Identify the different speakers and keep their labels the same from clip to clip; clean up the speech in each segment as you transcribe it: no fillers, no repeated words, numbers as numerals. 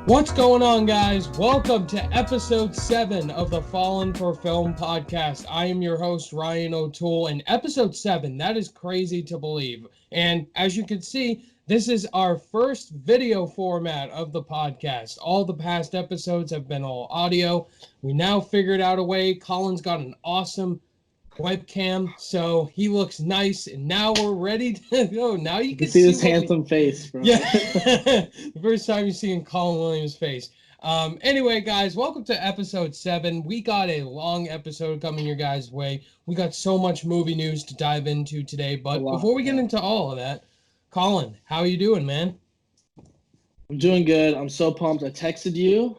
Speaker 1: What's going on, guys? Welcome to episode 7 of the Fallen for Film podcast. I am your host, Ryan O'Toole, and episode 7, that is crazy to believe. And as you can see, this is our first video format of the podcast. All the past episodes have been all audio. We now figured out a way. Colin's got an awesome webcam, so he looks nice, and now we're ready to go. Now you can
Speaker 2: see his handsome face, bro.
Speaker 1: Yeah. The first time you're seeing Colin Williams' face. Anyway, guys, welcome to episode 7. We got a long episode coming your guys' way. We got so much movie news to dive into today, but before we get into all of that, Colin, how are you doing, man?
Speaker 2: I'm doing good. I'm so pumped. I texted you.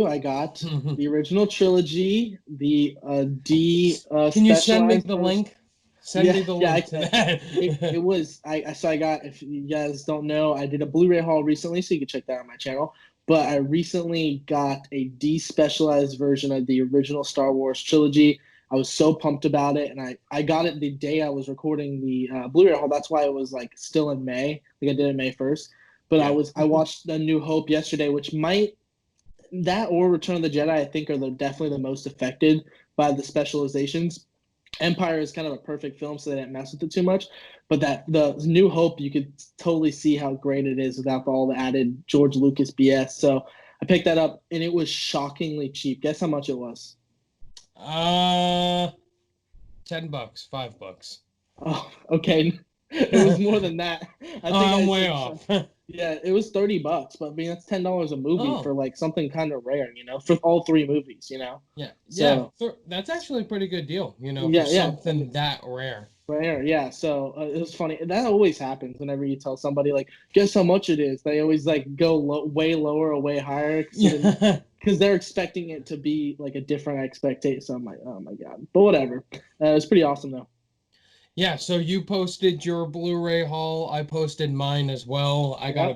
Speaker 2: I got the original trilogy, the
Speaker 1: Can you send me the link? Send me the link to that.
Speaker 2: it was I got, if you guys don't know, I did a Blu-ray haul recently, so you can check that on my channel. But I recently got a despecialized version of the original Star Wars trilogy. I was so pumped about it, and I got it the day I was recording the Blu-ray haul. That's why it was like still in May. Like I did it May 1st. But yeah. I watched A New Hope yesterday, which that or Return of the Jedi, I think, are definitely the most affected by the specializations. Empire is kind of a perfect film, so they didn't mess with it too much. But the New Hope, you could totally see how great it is without all the added George Lucas BS. So I picked that up, and it was shockingly cheap. Guess how much it was?
Speaker 1: $10, $5.
Speaker 2: Oh, okay. It was more than that.
Speaker 1: I'm way off.
Speaker 2: Yeah, it was $30, but I mean that's $10 a movie for like something kind of rare, for all 3 movies,
Speaker 1: Yeah, so, yeah, that's actually a pretty good deal, for something that rare.
Speaker 2: Rare, yeah. So it was funny. That always happens whenever you tell somebody like, guess how much it is. They always like go way lower or way higher because they're expecting it to be like a different expectation. So I'm like, oh my god, but whatever. It was pretty awesome though.
Speaker 1: Yeah, so you posted your Blu-ray haul. I posted mine as well. I got a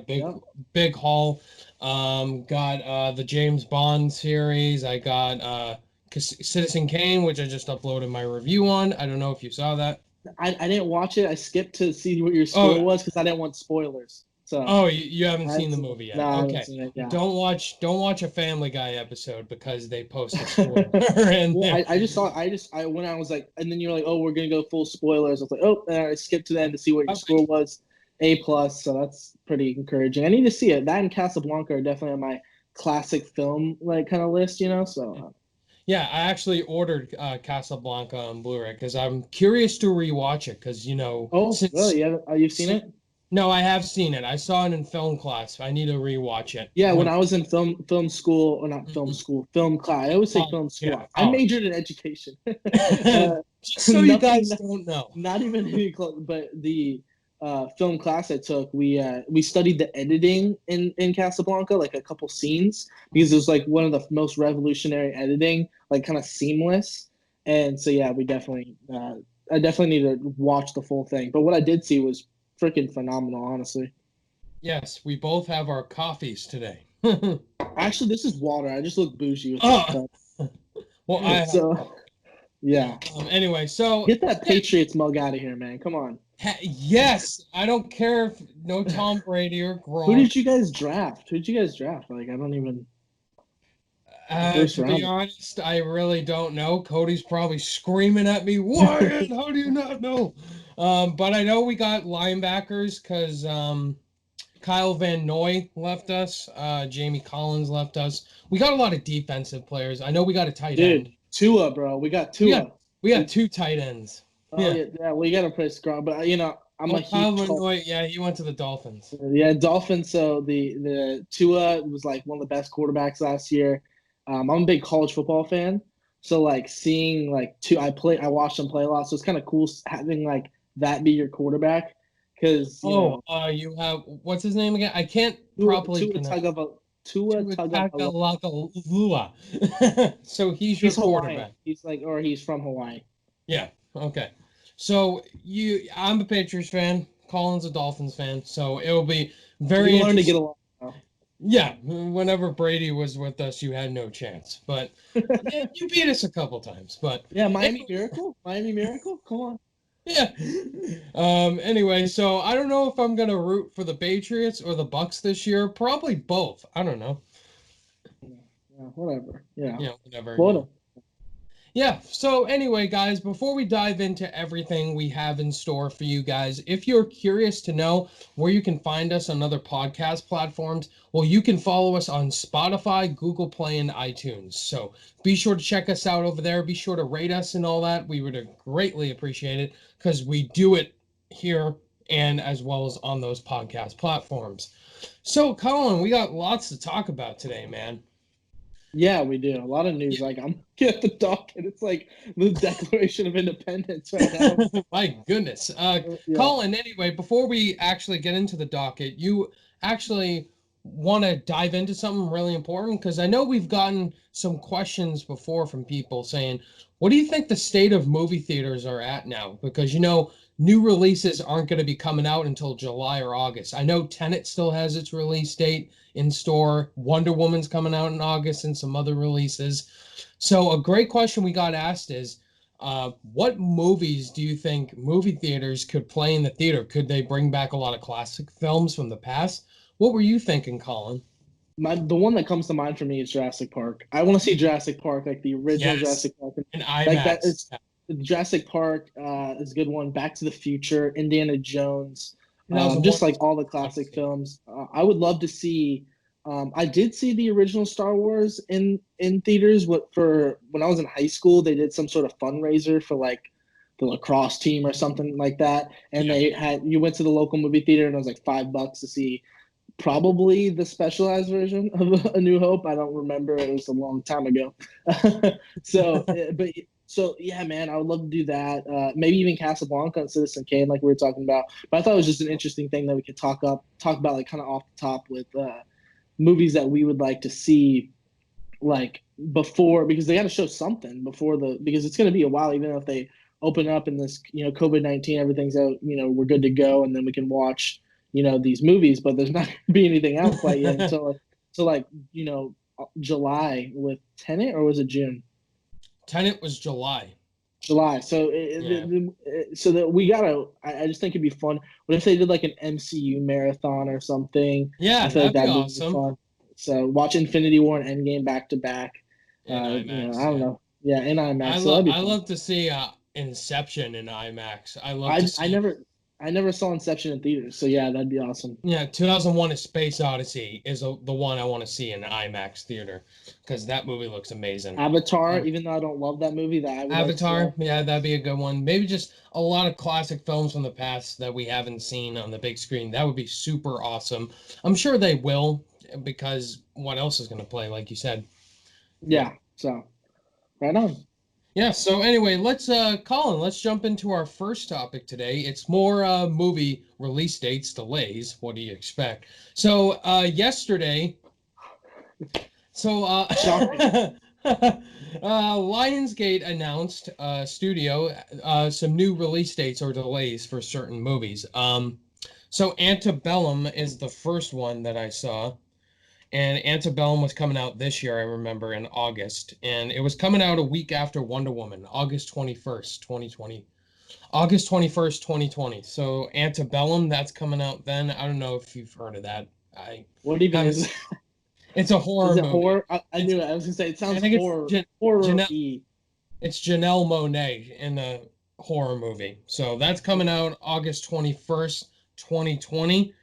Speaker 1: big haul. Got the James Bond series. I got Citizen Kane, which I just uploaded my review on. I don't know if you saw that.
Speaker 2: I didn't watch it. I skipped to see what your score was because I didn't want spoilers. So
Speaker 1: you haven't seen the movie yet?
Speaker 2: No,
Speaker 1: okay.
Speaker 2: It, yeah.
Speaker 1: Don't watch a Family Guy episode because they post a spoiler.
Speaker 2: I just saw. When I was like, and then you're like, oh, we're gonna go full spoilers. I was like, oh, and I skipped to the end to see what your score was. A+, so that's pretty encouraging. I need to see it. That and Casablanca are definitely on my classic film like kind of list. So.
Speaker 1: Yeah, I actually ordered Casablanca on Blu-ray because I'm curious to rewatch it because
Speaker 2: Oh, really? You've seen it?
Speaker 1: No, I have seen it. I saw it in film class. I need to rewatch it.
Speaker 2: Yeah, when I was in film school, or not film school, film class. I always say film school. Yeah, I majored in education.
Speaker 1: Just so you guys don't know.
Speaker 2: Not even any close, but the film class I took, we studied the editing in Casablanca, like a couple scenes, because it was like one of the most revolutionary editing, like kind of seamless. And so yeah, we definitely, I definitely need to watch the full thing. But what I did see was freaking phenomenal, honestly.
Speaker 1: Yes, we both have our coffees today.
Speaker 2: Actually, this is water. I just look bougie with
Speaker 1: this. Well,
Speaker 2: yeah.
Speaker 1: Anyway, so
Speaker 2: get that Patriots mug out of here, man. Come on.
Speaker 1: Yes, I don't care if no Tom Brady or Gronk.
Speaker 2: Who did you guys draft? Like, I don't even.
Speaker 1: To be honest, I really don't know. Cody's probably screaming at me, Wyatt, how do you not know? But I know we got linebackers because Kyle Van Noy left us. Jamie Collins left us. We got a lot of defensive players. I know we got a tight end.
Speaker 2: Tua, bro. We got Tua.
Speaker 1: We got 2 tight ends.
Speaker 2: Oh, yeah. Well, you got to play strong. But, I'm a
Speaker 1: Kyle Van Noy, he went to the Dolphins.
Speaker 2: Yeah, Dolphins. So the Tua was like one of the best quarterbacks last year. I'm a big college football fan. So, like, seeing, like, I watched him play a lot. So it's kind of cool having, like, that be your quarterback. Because,
Speaker 1: you have, what's his name again? I can't properly
Speaker 2: Tua
Speaker 1: Tagovailoa. So he's your quarterback.
Speaker 2: He's from Hawaii.
Speaker 1: Yeah. Okay. So I'm a Patriots fan. Colin's a Dolphins fan. So it'll be very
Speaker 2: interesting. To get along.
Speaker 1: Yeah. Whenever Brady was with us, you had no chance. But you beat us a couple times. But
Speaker 2: yeah, Miami Miracle. Come on.
Speaker 1: Yeah. Anyway, so I don't know if I'm gonna root for the Patriots or the Bucks this year. Probably both. I don't know.
Speaker 2: whatever.
Speaker 1: Whatever.
Speaker 2: Florida.
Speaker 1: Yeah, so anyway, guys, before we dive into everything we have in store for you guys, if you're curious to know where you can find us on other podcast platforms, well, you can follow us on Spotify, Google Play, and iTunes. So be sure to check us out over there. Be sure to rate us and all that. We would greatly appreciate it because we do it here and as well as on those podcast platforms. So, Colin, we got lots to talk about today, man.
Speaker 2: Yeah, we do. A lot of news. Like, I'm looking at the docket. It's like the Declaration of Independence right now.
Speaker 1: My goodness. Colin, anyway, before we actually get into the docket, you actually want to dive into something really important? Because I know we've gotten some questions before from people saying, what do you think the state of movie theaters are at now? Because, new releases aren't going to be coming out until July or August. I know Tenet still has its release date in store. Wonder Woman's coming out in August and some other releases. So a great question we got asked is, what movies do you think movie theaters could play in the theater? Could they bring back a lot of classic films from the past? What were you thinking, Colin?
Speaker 2: The one that comes to mind for me is Jurassic Park. I want to see Jurassic Park, like the original Jurassic Park.
Speaker 1: And IMAX.
Speaker 2: Like that is Jurassic Park is a good one. Back to the Future, Indiana Jones, just like all the classic films. I would love to see. I did see the original Star Wars in theaters. For when I was in high school, they did some sort of fundraiser for like the lacrosse team or something like that, and you went to the local movie theater and it was like $5 to see probably the specialized version of A New Hope. I don't remember; it was a long time ago. So yeah, man, I would love to do that. Maybe even Casablanca and Citizen Kane, like we were talking about. But I thought it was just an interesting thing that we could talk about, like kind of off the top with movies that we would like to see, like before, because they got to show something because it's going to be a while, even if they open up in this, COVID-19, everything's out, we're good to go, and then we can watch, these movies. But there's not going to be anything out quite yet until July with Tenet, or was it June?
Speaker 1: Tenet was July.
Speaker 2: July. So so that we gotta. I just think it'd be fun. What if they did like an MCU marathon or something?
Speaker 1: Yeah,
Speaker 2: I feel
Speaker 1: that'd
Speaker 2: like
Speaker 1: be awesome.
Speaker 2: Fun. So watch Infinity War and Endgame back to back.
Speaker 1: IMAX,
Speaker 2: I don't know. Yeah, in IMAX.
Speaker 1: I love to see Inception in IMAX.
Speaker 2: I never saw Inception in theaters, so yeah, that'd be awesome.
Speaker 1: Yeah, 2001: A Space Odyssey is the one I want to see in IMAX theater because that movie looks amazing.
Speaker 2: Avatar, even though I don't love that movie,
Speaker 1: Avatar, yeah, that'd be a good one. Maybe just a lot of classic films from the past that we haven't seen on the big screen. That would be super awesome. I'm sure they will, because what else is going to play, like you said?
Speaker 2: Yeah, so right on.
Speaker 1: Yeah, so anyway, Colin, let's jump into our first topic today. It's more movie release dates delays. What do you expect? So yesterday, Lionsgate announced some new release dates or delays for certain movies. So Antebellum is the first one that I saw. And Antebellum was coming out this year, I remember, in August. And it was coming out a week after Wonder Woman, August 21st, 2020. August 21st, 2020. So Antebellum, that's coming out then. I don't know if you've heard of that.
Speaker 2: What even is it?
Speaker 1: It's a horror movie.
Speaker 2: Horror? I knew it. I was going to say, it sounds horror-y.
Speaker 1: It's Janelle Monáe in the horror movie. So that's coming out August 21st, 2020.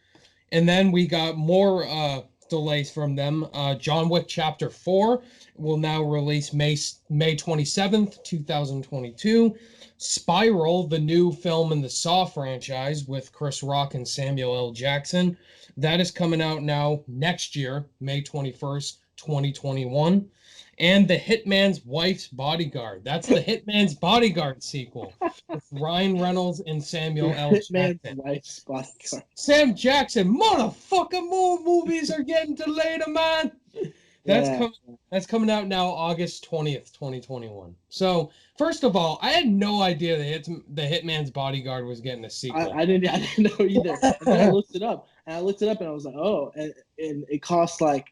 Speaker 1: And then we got more delays from them. John Wick Chapter 4 will now release May 27th, 2022. Spiral, the new film in the Saw franchise with Chris Rock and Samuel L. Jackson, that is coming out now next year, May 21st, 2021. And The Hitman's Wife's Bodyguard. That's the Hitman's Bodyguard sequel with Ryan Reynolds and Samuel L. Jackson.
Speaker 2: Hitman's Wife's Bodyguard.
Speaker 1: Sam Jackson, motherfucker, more movies are getting delayed, man. That's coming out now August 20th, 2021. So, first of all, I had no idea the Hitman's Bodyguard was getting a sequel.
Speaker 2: I didn't know either. And then I looked it up, and I was like, oh, and it cost like,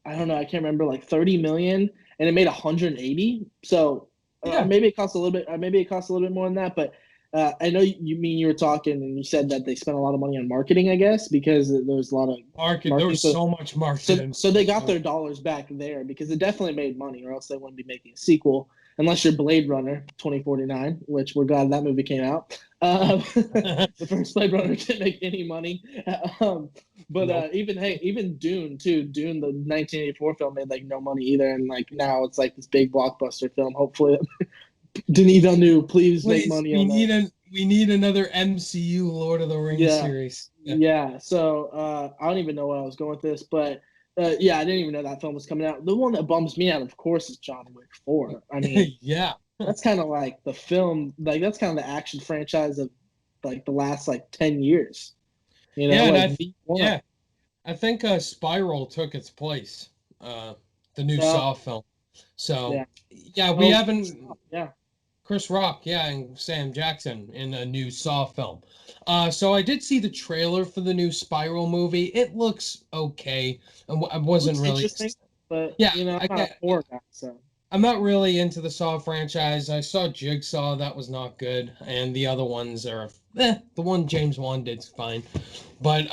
Speaker 2: I don't know, I can't remember, like 30 million, and it made 180. So maybe it costs a little bit. Maybe it costs a little bit more than that. But I know you were talking and you said that they spent a lot of money on marketing, I guess, because there was a lot of
Speaker 1: There was
Speaker 2: marketing.
Speaker 1: so much marketing.
Speaker 2: So they got their dollars back there because it definitely made money, or else they wouldn't be making a sequel. Unless you're Blade Runner 2049, which we're glad that movie came out. The first Blade Runner didn't make any money. But
Speaker 1: Nope.
Speaker 2: even Dune too. Dune, the 1984 film, made like no money either, and like now it's like this big blockbuster film. Hopefully, Denis Villeneuve, please make
Speaker 1: Please,
Speaker 2: money on that.
Speaker 1: we need another MCU Lord of the Rings
Speaker 2: Yeah,
Speaker 1: series. Yeah.
Speaker 2: yeah. So I don't even know where I was going with this, but yeah, I didn't even know that film was coming out. The one that bums me out, of course, is John Wick 4. I mean,
Speaker 1: Yeah.
Speaker 2: that's kind of like the film, like that's kind of the action franchise of like the last like 10 years. You know,
Speaker 1: Yeah, and
Speaker 2: like V1.
Speaker 1: I think Spiral took its place. The new
Speaker 2: Yeah,
Speaker 1: Saw film. So
Speaker 2: yeah.
Speaker 1: yeah, we
Speaker 2: Oh,
Speaker 1: haven't
Speaker 2: yeah.
Speaker 1: Chris Rock, yeah, and Sam Jackson in a new Saw film. So I did see the trailer for the new Spiral movie. It looks okay. I wasn't
Speaker 2: Looks
Speaker 1: really,
Speaker 2: interesting, but
Speaker 1: yeah,
Speaker 2: you know, I'm not a horror guy, so
Speaker 1: I'm not really into the Saw franchise. I saw Jigsaw, that was not good, and the other ones are, the one James Wan did's fine. But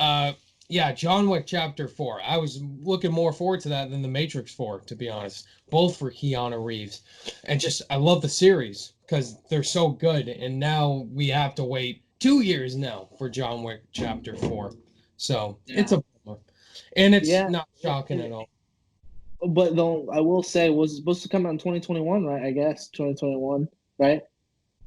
Speaker 1: yeah, John Wick Chapter 4. I was looking more forward to that than The Matrix 4, to be honest. Both for Keanu Reeves. And just I love the series because they're so good. And now we have to wait 2 years now for John Wick Chapter 4. So it's
Speaker 2: yeah,
Speaker 1: a bummer. And it's
Speaker 2: yeah.
Speaker 1: not shocking at all.
Speaker 2: But though I will say, was it supposed to come out in 2021, right? I guess 2021, right?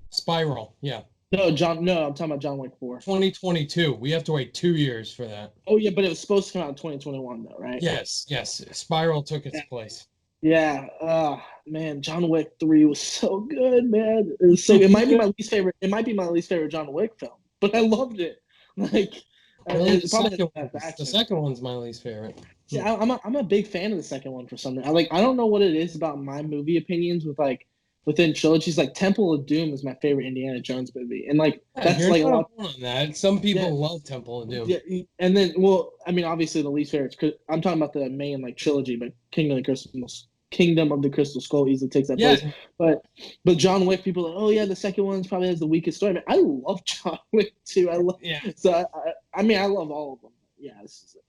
Speaker 1: Spiral, yeah.
Speaker 2: No, No, I'm talking about John Wick 4.
Speaker 1: 2022. We have to wait 2 years for that.
Speaker 2: Oh yeah, but it was supposed to come out in 2021 though, right?
Speaker 1: Yes, yes. Spiral took its
Speaker 2: Yeah.
Speaker 1: place.
Speaker 2: Yeah. Man, John Wick 3 was so good, man. It was so it might be my least favorite. It might be my least favorite John Wick film, but I loved it. Like
Speaker 1: Really,
Speaker 2: it probably has the best
Speaker 1: the
Speaker 2: action.
Speaker 1: second one's my least favorite.
Speaker 2: Yeah, I'm a big fan of the second one for some reason. I don't know what it is about my movie opinions with like within trilogies. Like Temple of Doom is my favorite Indiana Jones movie, and like
Speaker 1: Yeah,
Speaker 2: that's
Speaker 1: you're
Speaker 2: like a
Speaker 1: not
Speaker 2: lot.
Speaker 1: alone on that. Some
Speaker 2: Yeah,
Speaker 1: people love Temple of Doom.
Speaker 2: yeah, and then well, I mean, obviously the least favorite. I'm talking about the main like trilogy, but Kingdom of the Crystal Skull easily takes that
Speaker 1: Yeah,
Speaker 2: place. But John Wick, people are like, oh yeah, the second one probably has the weakest story. I mean, I love John Wick too. I love
Speaker 1: yeah.
Speaker 2: so I mean I love all of them. Yeah,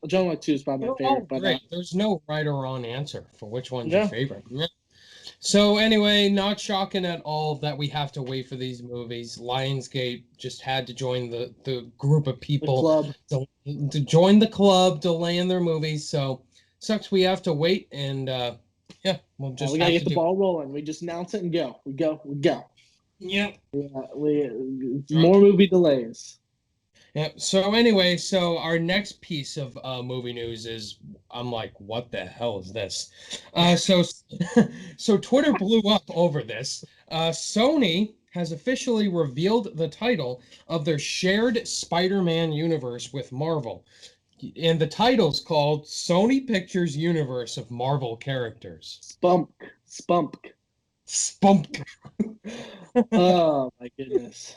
Speaker 2: John Wick 2 is probably
Speaker 1: They're
Speaker 2: my
Speaker 1: all
Speaker 2: favorite. But
Speaker 1: great. There's no right or wrong answer for which one's your
Speaker 2: yeah,
Speaker 1: favorite. Yeah. So anyway, not shocking at all that we have to wait for these movies. Lionsgate just had to join the group of
Speaker 2: the
Speaker 1: people
Speaker 2: club.
Speaker 1: to join the club, delaying their movies. So sucks we have to wait, and yeah, we'll
Speaker 2: Yeah,
Speaker 1: just
Speaker 2: we gotta
Speaker 1: have
Speaker 2: get
Speaker 1: to
Speaker 2: the
Speaker 1: do it.
Speaker 2: ball rolling. We just announce it and go. We go.
Speaker 1: Yep.
Speaker 2: We
Speaker 1: Drunk.
Speaker 2: more movie delays.
Speaker 1: Yeah. So anyway, so our next piece of movie news is I'm like, what the hell is this? So so Twitter blew up over this. Sony has officially revealed the title of their shared Spider-Man universe with Marvel. And the title's called Sony Pictures Universe of Marvel Characters.
Speaker 2: Spunk, spunk.
Speaker 1: Spunk.
Speaker 2: Oh my goodness.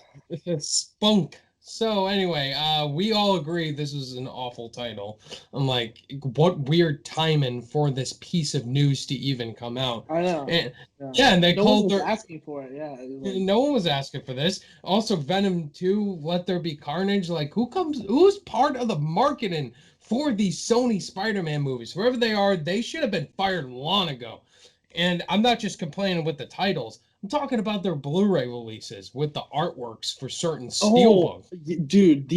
Speaker 1: Spunk. So anyway, we all agree this is an awful title. I'm like, what weird timing for this piece of news to even come out.
Speaker 2: I know.
Speaker 1: And
Speaker 2: Yeah.
Speaker 1: yeah, and they
Speaker 2: No one
Speaker 1: called
Speaker 2: was
Speaker 1: their
Speaker 2: asking for it. Yeah, it was like
Speaker 1: no one was asking for this. Also, Venom 2, Let There Be Carnage. Like, who's part of the marketing for these Sony Spider-Man movies? Whoever they are, they should have been fired long ago. And I'm not just complaining with the titles. I'm talking about their Blu-ray releases with the artworks for certain
Speaker 2: oh,
Speaker 1: steelbooks.
Speaker 2: dude,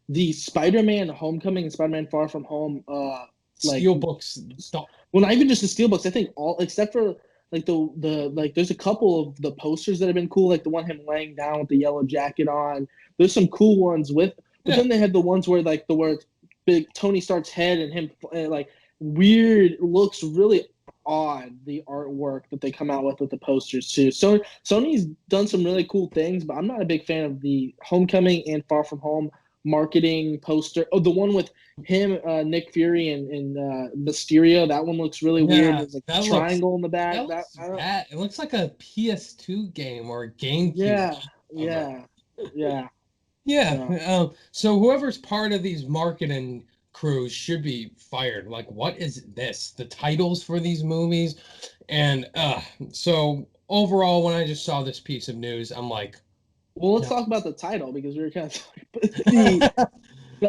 Speaker 2: the Spider-Man Homecoming and Spider-Man Far From Home, like
Speaker 1: Steelbooks.
Speaker 2: well, not even just the steelbooks. I think all except for like the like, there's a couple of the posters that have been cool, like the one him laying down with the yellow jacket on. There's some cool ones with, but
Speaker 1: Yeah,
Speaker 2: then they had the ones where like the where it's big Tony Stark's head and him like weird. It looks really odd the artwork that they come out with the posters too. So Sony's done some really cool things, but I'm not a big fan of the Homecoming and Far From Home marketing poster. Oh, the one with him, Nick Fury, and Mysterio. That one looks really weird.
Speaker 1: yeah,
Speaker 2: There's like a triangle in the back.
Speaker 1: that
Speaker 2: That
Speaker 1: looks
Speaker 2: I don't.
Speaker 1: bad. It looks like a PS2 game or a GameCube
Speaker 2: Yeah,
Speaker 1: of it.
Speaker 2: yeah, yeah.
Speaker 1: Yeah.
Speaker 2: So
Speaker 1: So whoever's part of these marketing crews should be fired. Like, what is this? The titles for these movies, and so overall, when I just saw this piece of news, I'm like,
Speaker 2: Well, let's
Speaker 1: No.
Speaker 2: talk about the title because we were kind of talking.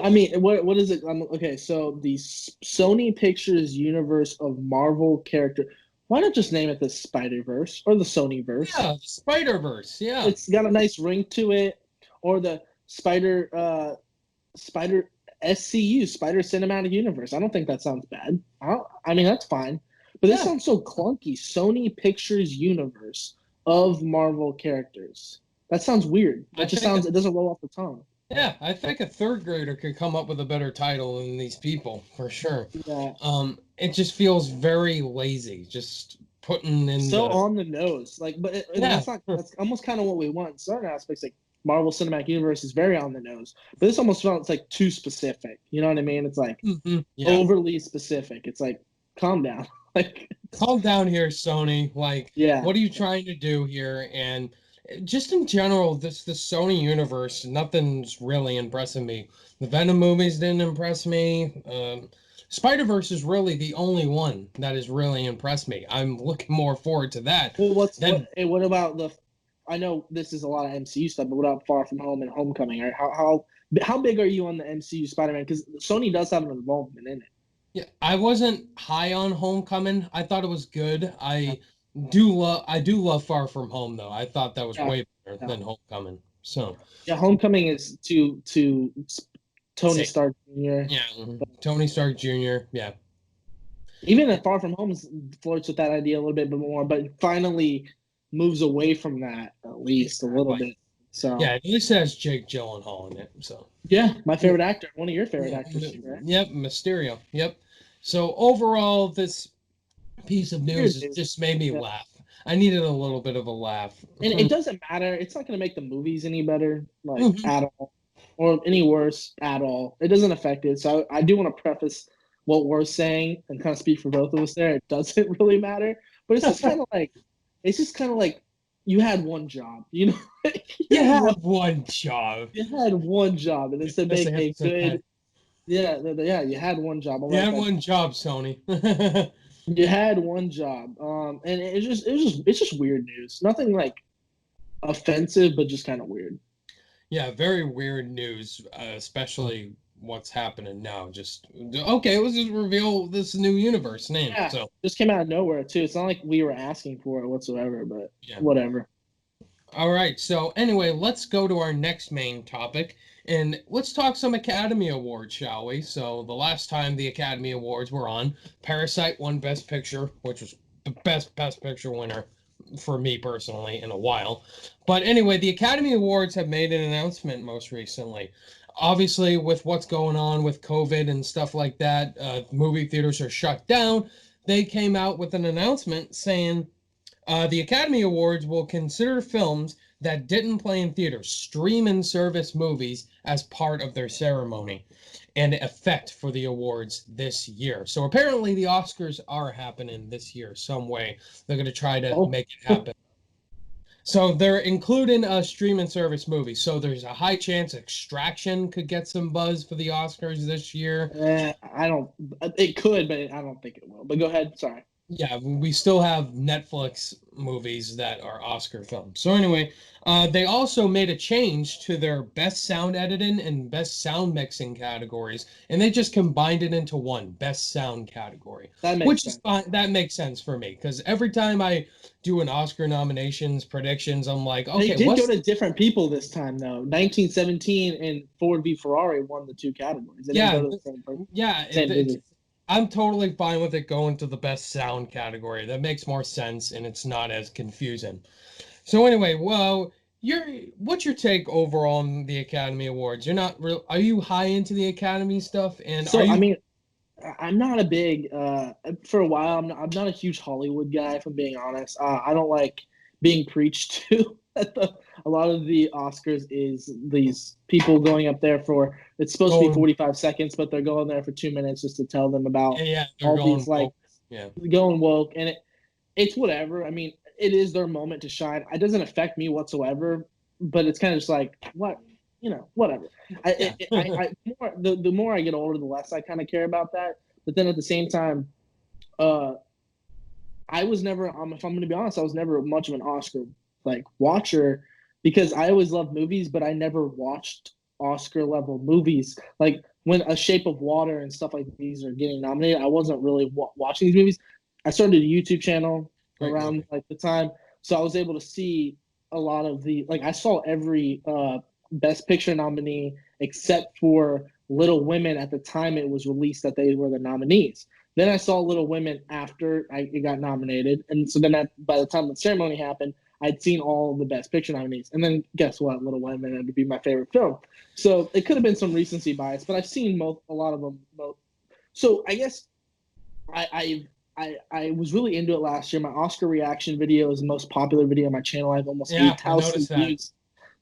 Speaker 2: I mean, what is it? Okay, so the Sony Pictures universe of Marvel character. Why not just name it the Spider-Verse or the Sony-verse?
Speaker 1: Yeah, Spider-Verse. Yeah.
Speaker 2: It's got a nice ring to it, or the Spider SCU, Spider Cinematic Universe. I don't think that sounds bad. I mean, that's fine. But this
Speaker 1: Yeah.
Speaker 2: sounds so clunky. Sony Pictures Universe of Marvel characters. That sounds weird.
Speaker 1: I
Speaker 2: That just
Speaker 1: think
Speaker 2: sounds, it doesn't roll off the tongue.
Speaker 1: Yeah, I think a third grader could come up with a better title than these people, for sure.
Speaker 2: Yeah.
Speaker 1: It just feels very lazy, just putting in
Speaker 2: So
Speaker 1: the
Speaker 2: on the nose. Like, but and
Speaker 1: yeah,
Speaker 2: that's almost kind of what we want in certain aspects. Like Marvel Cinematic Universe is very on the nose. But this almost felt like too specific. You know what I mean? It's like
Speaker 1: yeah.
Speaker 2: overly specific. It's like, calm down. Like,
Speaker 1: Calm down here, Sony. Like,
Speaker 2: yeah.
Speaker 1: what are you trying to do here? And just in general, the Sony universe, nothing's really impressing me. The Venom movies didn't impress me. Spider-Verse is really the only one that has really impressed me. I'm looking more forward to that.
Speaker 2: Well,
Speaker 1: Then
Speaker 2: what about the? I know this is a lot of MCU stuff, but what about Far From Home and Homecoming? Right? How big are you on the MCU Spider-Man? Because Sony does have an involvement in it.
Speaker 1: yeah, I wasn't high on Homecoming. I thought it was good.
Speaker 2: Yeah,
Speaker 1: I do love Far From Home though. I thought that was
Speaker 2: yeah,
Speaker 1: way better
Speaker 2: yeah.
Speaker 1: than Homecoming. So,
Speaker 2: Yeah, Homecoming is to Tony
Speaker 1: say
Speaker 2: Stark Jr.
Speaker 1: yeah, Tony Stark Jr. Yeah.
Speaker 2: Even if Far From Home flirts with that idea a little bit more, but finally moves away from that at least a little
Speaker 1: Exactly.
Speaker 2: bit. So
Speaker 1: Yeah, at least it has Jake Gyllenhaal in it. So
Speaker 2: yeah, my
Speaker 1: yeah,
Speaker 2: favorite actor, one of your favorite
Speaker 1: yeah,
Speaker 2: actors too, right?
Speaker 1: yep, Mysterio. Yep. So overall, this piece of news
Speaker 2: Weird
Speaker 1: has
Speaker 2: news.
Speaker 1: just made me
Speaker 2: Yeah.
Speaker 1: laugh. I needed a little bit of a laugh.
Speaker 2: And it doesn't matter. It's not going to make the movies any better, like
Speaker 1: Mhm.
Speaker 2: at all, or any worse at all. It doesn't affect it. So I do want to preface what we're saying and kind of speak for both of us there. It doesn't really matter, but it's just kind of like you had one job, you know,
Speaker 1: You have one job.
Speaker 2: you had one job, and it's to
Speaker 1: That's
Speaker 2: make
Speaker 1: the
Speaker 2: a
Speaker 1: episode
Speaker 2: good.
Speaker 1: title.
Speaker 2: Yeah, you had one job. I
Speaker 1: You
Speaker 2: like
Speaker 1: had
Speaker 2: that.
Speaker 1: one job, Sony.
Speaker 2: You had one job, and it's just weird news. Nothing like offensive, but just kind of weird.
Speaker 1: Yeah, very weird news, especially what's happening now. Just okay, let's just reveal this new universe name.
Speaker 2: Yeah,
Speaker 1: So
Speaker 2: just came out of nowhere too. It's not like we were asking for it whatsoever, but
Speaker 1: yeah.
Speaker 2: whatever.
Speaker 1: All right. So anyway, let's go to our next main topic and let's talk some Academy Awards, shall we? So the last time the Academy Awards were on, Parasite won Best Picture, which was the best picture winner for me personally in a while. But anyway, the Academy Awards have made an announcement most recently. Obviously, with what's going on with COVID and stuff like that, movie theaters are shut down. They came out with an announcement saying the Academy Awards will consider films that didn't play in theaters, stream and service movies as part of their ceremony and effect for the awards this year. So apparently the Oscars are happening this year some way. They're going to try to
Speaker 2: Oh,
Speaker 1: make it happen. So they're including a stream and service movie. So there's a high chance Extraction could get some buzz for the Oscars this year.
Speaker 2: I don't. It could, but I don't think it will. But go ahead. Sorry.
Speaker 1: Yeah, we still have Netflix movies that are Oscar films. So anyway, they also made a change to their best sound editing and best sound mixing categories, and they just combined it into one best sound category,
Speaker 2: That makes
Speaker 1: which is
Speaker 2: sense.
Speaker 1: fine. That makes sense for me because every time I do an Oscar nominations predictions, I'm like,
Speaker 2: They
Speaker 1: okay,
Speaker 2: did go
Speaker 1: what's
Speaker 2: to different people this time, though. 1917 and Ford v Ferrari won the two categories. They didn't
Speaker 1: yeah,
Speaker 2: go to the same person,
Speaker 1: yeah,
Speaker 2: same movie.
Speaker 1: I'm totally fine with it going to the best sound category. That makes more sense and it's not as confusing. So anyway, well, what's your take overall on the Academy Awards? You're not real. Are you high into the Academy stuff? And are
Speaker 2: So I
Speaker 1: you?
Speaker 2: mean, I'm not a big for a while. I'm not a huge Hollywood guy, if I'm being honest. I don't like being preached to. A lot of the Oscars is these people going up there for it's supposed to be
Speaker 1: Going?
Speaker 2: 45 seconds, but they're going there for 2 minutes just to tell them about
Speaker 1: Yeah, they're
Speaker 2: all
Speaker 1: going
Speaker 2: these like
Speaker 1: woke. Yeah,
Speaker 2: going woke, and it's whatever. I mean, it is their moment to shine. It doesn't affect me whatsoever, but it's kind of just like what whatever.
Speaker 1: yeah,
Speaker 2: The more I get older, the less I kind of care about that. But then at the same time, uh, I was never. If I'm going to be honest, I was never much of an Oscar like watcher because I always loved movies, but I never watched Oscar level movies. Like when A Shape of Water and stuff like these are getting nominated, I wasn't really watching these movies. I started a YouTube channel around like the time, so I was able to see a lot of I saw every Best Picture nominee except for Little Women at the time it was released that they were the nominees. Then I saw Little Women after it got nominated, and so then by the time the ceremony happened, I'd seen all of the Best Picture nominees. And then guess what? Little Women had to be my favorite film. So it could have been some recency bias, but I've seen a lot of them. So I guess I was really into it last year. My Oscar reaction video is the most popular video on my channel. I have almost 8,000 views.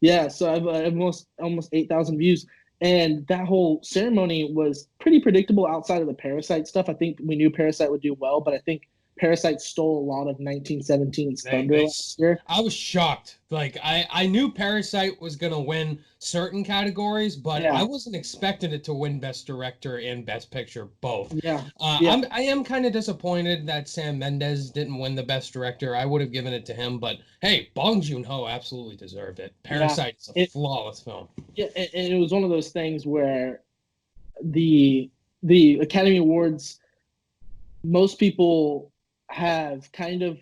Speaker 2: Yeah, so I have almost 8,000 views. And that whole ceremony was pretty predictable outside of the Parasite stuff. I think we knew Parasite would do well, but I think Parasite stole a lot of 1917's thunder last year.
Speaker 1: I was shocked. Like I knew Parasite was gonna win certain categories, but I wasn't expecting it to win Best Director and Best Picture both. I am kind of disappointed that Sam Mendes didn't win the Best Director. I would have given it to him, but hey, Bong Joon-ho absolutely deserved it. Parasite is a flawless film.
Speaker 2: Yeah, and it was one of those things where the Academy Awards, most people have kind of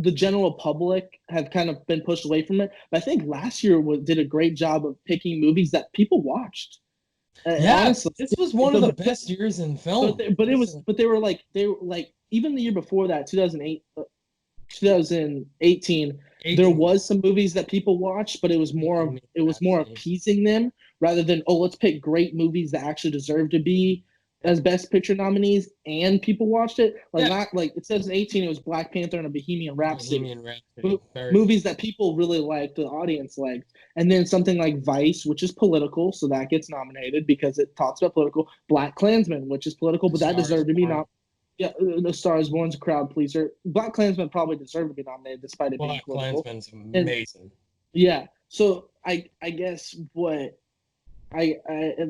Speaker 2: the general public have kind of been pushed away from it. But I think last year did a great job of picking movies that people watched.
Speaker 1: Honestly, this was one of the best years in film.
Speaker 2: But they were like even the year before that, 2018, there was some movies that people watched, but it was more appeasing them rather than let's pick great movies that actually deserve to be as Best Picture nominees, and people watched it. Not like it says in 2018 it was Black Panther and a Bohemian Rhapsody. Movies that people really liked, the audience liked. And then something like Vice, which is political, so that gets nominated because it talks about political. Black Klansman, which is political, but that deserved to be nominated. Yeah, The Star is Born's a crowd pleaser. Black Klansman probably deserved to be nominated despite it being political.
Speaker 1: Black Klansman's amazing.
Speaker 2: So I guess what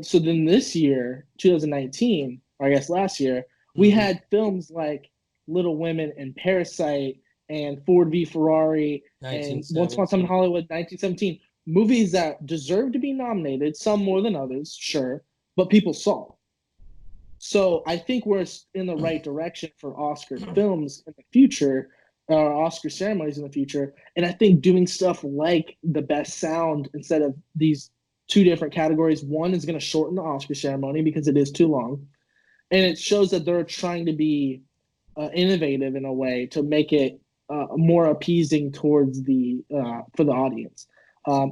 Speaker 2: so then this year, 2019, or I guess last year, we had films like Little Women and Parasite and Ford v Ferrari and Once Upon a Time in Hollywood, 1917, movies that deserve to be nominated, some more than others, sure, but people saw. So I think we're in the right direction for Oscar films in the future, or Oscar ceremonies in the future, and I think doing stuff like the best sound instead of these two different categories. One is going to shorten the Oscar ceremony because it is too long. And it shows that they're trying to be innovative in a way to make it more appeasing towards for the audience.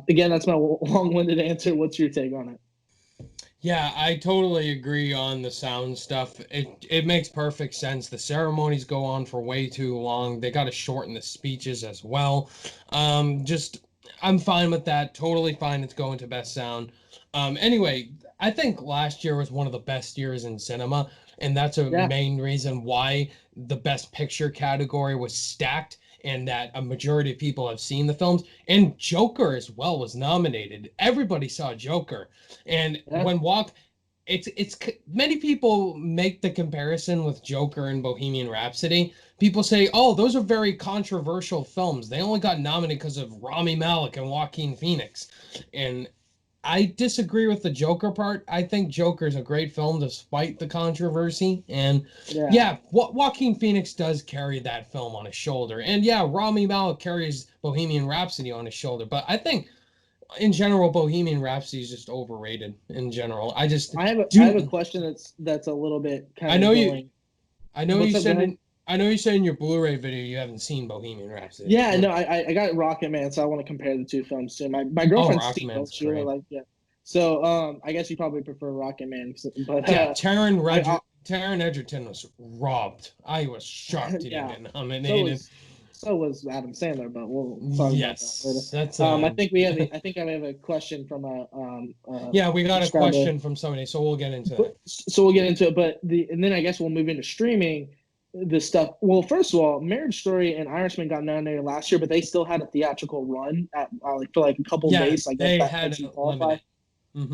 Speaker 2: Again, that's my long-winded answer. What's your take on it?
Speaker 1: Yeah, I totally agree on the sound stuff. It makes perfect sense. The ceremonies go on for way too long. They got to shorten the speeches as well. I'm fine with that. Totally fine. It's going to best sound. Anyway, I think last year was one of the best years in cinema, and that's a main reason why the Best Picture category was stacked and that a majority of people have seen the films. And Joker as well was nominated. Everybody saw Joker. And it's many people make the comparison with Joker and Bohemian Rhapsody. People say, oh, those are very controversial films. They only got nominated because of Rami Malek and Joaquin Phoenix. And I disagree with the Joker part. I think Joker's a great film despite the controversy. And Joaquin Phoenix does carry that film on his shoulder. And Rami Malek carries Bohemian Rhapsody on his shoulder. But I think in general, Bohemian Rhapsody is just overrated in general. I have
Speaker 2: a question that's a little bit kind of annoying.
Speaker 1: I know you said in your Blu-ray video you haven't seen Bohemian Rhapsody.
Speaker 2: Yeah, no, I got Rocket Man, so I want to compare the two films too. My girlfriend's seen both. She really liked it. So I guess you probably prefer Rocket Man. But
Speaker 1: Taron Egerton was robbed. I was shocked he didn't get nominated.
Speaker 2: So was Adam Sandler, but we'll talk about that later. I think I have a question from
Speaker 1: we got a question from somebody, so we'll get into that.
Speaker 2: So we'll get into it, and then I guess we'll move into streaming this stuff. Well, first of all, Marriage Story and Irishman got nominated last year, but they still had a theatrical run for a couple days. I guess
Speaker 1: they had to qualify.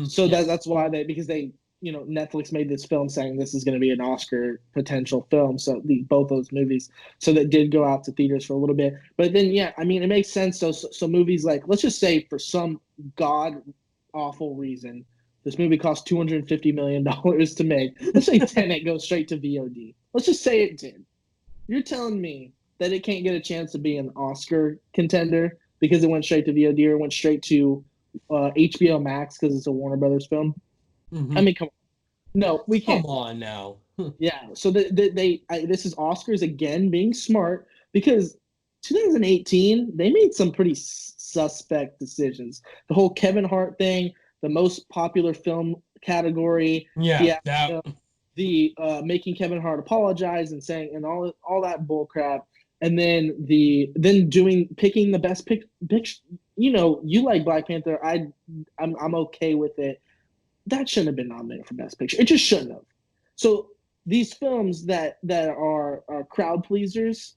Speaker 2: So that's why because they Netflix made this film saying this is going to be an Oscar potential film. So both those movies, so that did go out to theaters for a little bit. But then, yeah, I mean, it makes sense. So movies like, let's just say for some god awful reason, this movie cost $250 million to make. Let's say Tenet goes straight to VOD. Let's just say it did. You're telling me that it can't get a chance to be an Oscar contender because it went straight to VOD or went straight to HBO Max because it's a Warner Brothers film?
Speaker 1: Mm-hmm.
Speaker 2: I mean, come on. No, we can't.
Speaker 1: Come on now.
Speaker 2: Yeah. So this is Oscars again being smart, because 2018 they made some pretty suspect decisions. The whole Kevin Hart thing, the most popular film category, the making Kevin Hart apologize and saying and all that bull crap, and then picking the best pick. You like Black Panther. I'm okay with it. That shouldn't have been nominated for Best Picture. It just shouldn't have. So these films that are crowd pleasers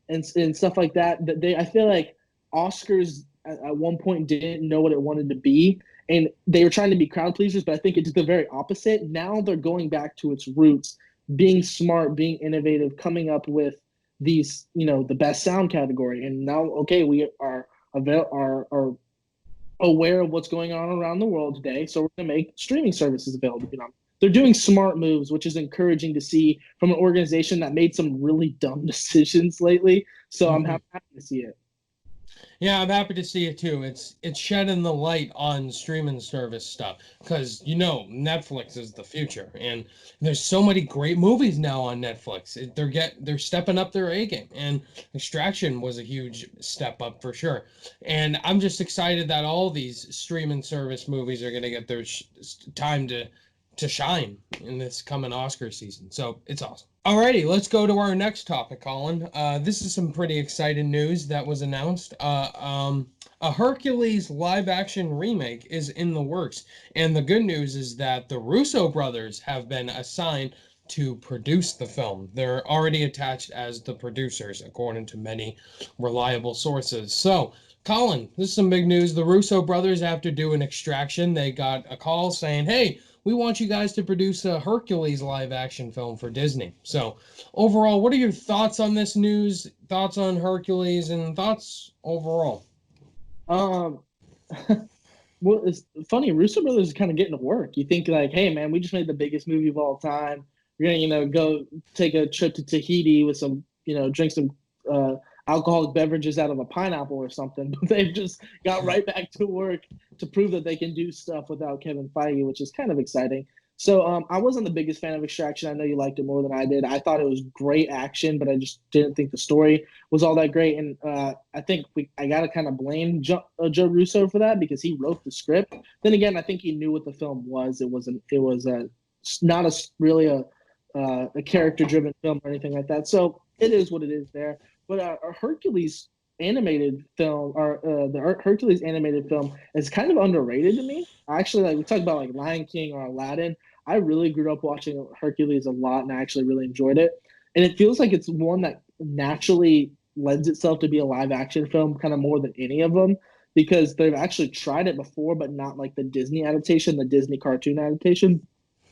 Speaker 2: and stuff like that, I feel like Oscars at one point didn't know what it wanted to be, and they were trying to be crowd pleasers, but I think it did the very opposite. Now they're going back to its roots, being smart, being innovative, coming up with these, the best sound category. And now, okay, we are aware of what's going on around the world today, so we're going to make streaming services available. They're doing smart moves, which is encouraging to see from an organization that made some really dumb decisions lately. So I'm happy to see it.
Speaker 1: Yeah, I'm happy to see it too. It's shedding the light on streaming service stuff, because Netflix is the future, and there's so many great movies now on Netflix. They're stepping up their A game, and Extraction was a huge step up for sure. And I'm just excited that all these streaming service movies are going to get their time to shine in this coming Oscar season. So it's awesome. Alrighty, let's go to our next topic, Colin. This is some pretty exciting news that was announced. A Hercules live action remake is in the works. And the good news is that the Russo brothers have been assigned to produce the film. They're already attached as the producers, according to many reliable sources. So, Colin, this is some big news. The Russo brothers, after doing Extraction, they got a call saying, hey, we want you guys to produce a Hercules live action film for Disney. So overall, what are your thoughts on this news? Thoughts on Hercules and thoughts overall?
Speaker 2: Well, it's funny. Russo Brothers is kind of getting to work. You think like, hey man, we just made the biggest movie of all time. We're gonna, go take a trip to Tahiti with some, drink some alcoholic beverages out of a pineapple or something. But they've just got right back to work to prove that they can do stuff without Kevin Feige, which is kind of exciting. So I wasn't the biggest fan of Extraction. I know you liked it more than I did. I thought it was great action, but I just didn't think the story was all that great. And I think I got to kind of blame Joe Russo for that, because he wrote the script. Then again, I think he knew what the film was. It was not really a character-driven film or anything like that. So it is what it is there. But a Hercules animated film, or the Hercules animated film, is kind of underrated to me. Actually, like we talked about like Lion King or Aladdin, I really grew up watching Hercules a lot, and I actually really enjoyed it. And it feels like it's one that naturally lends itself to be a live action film, kind of more than any of them, because they've actually tried it before, but not like the Disney adaptation, the Disney cartoon adaptation,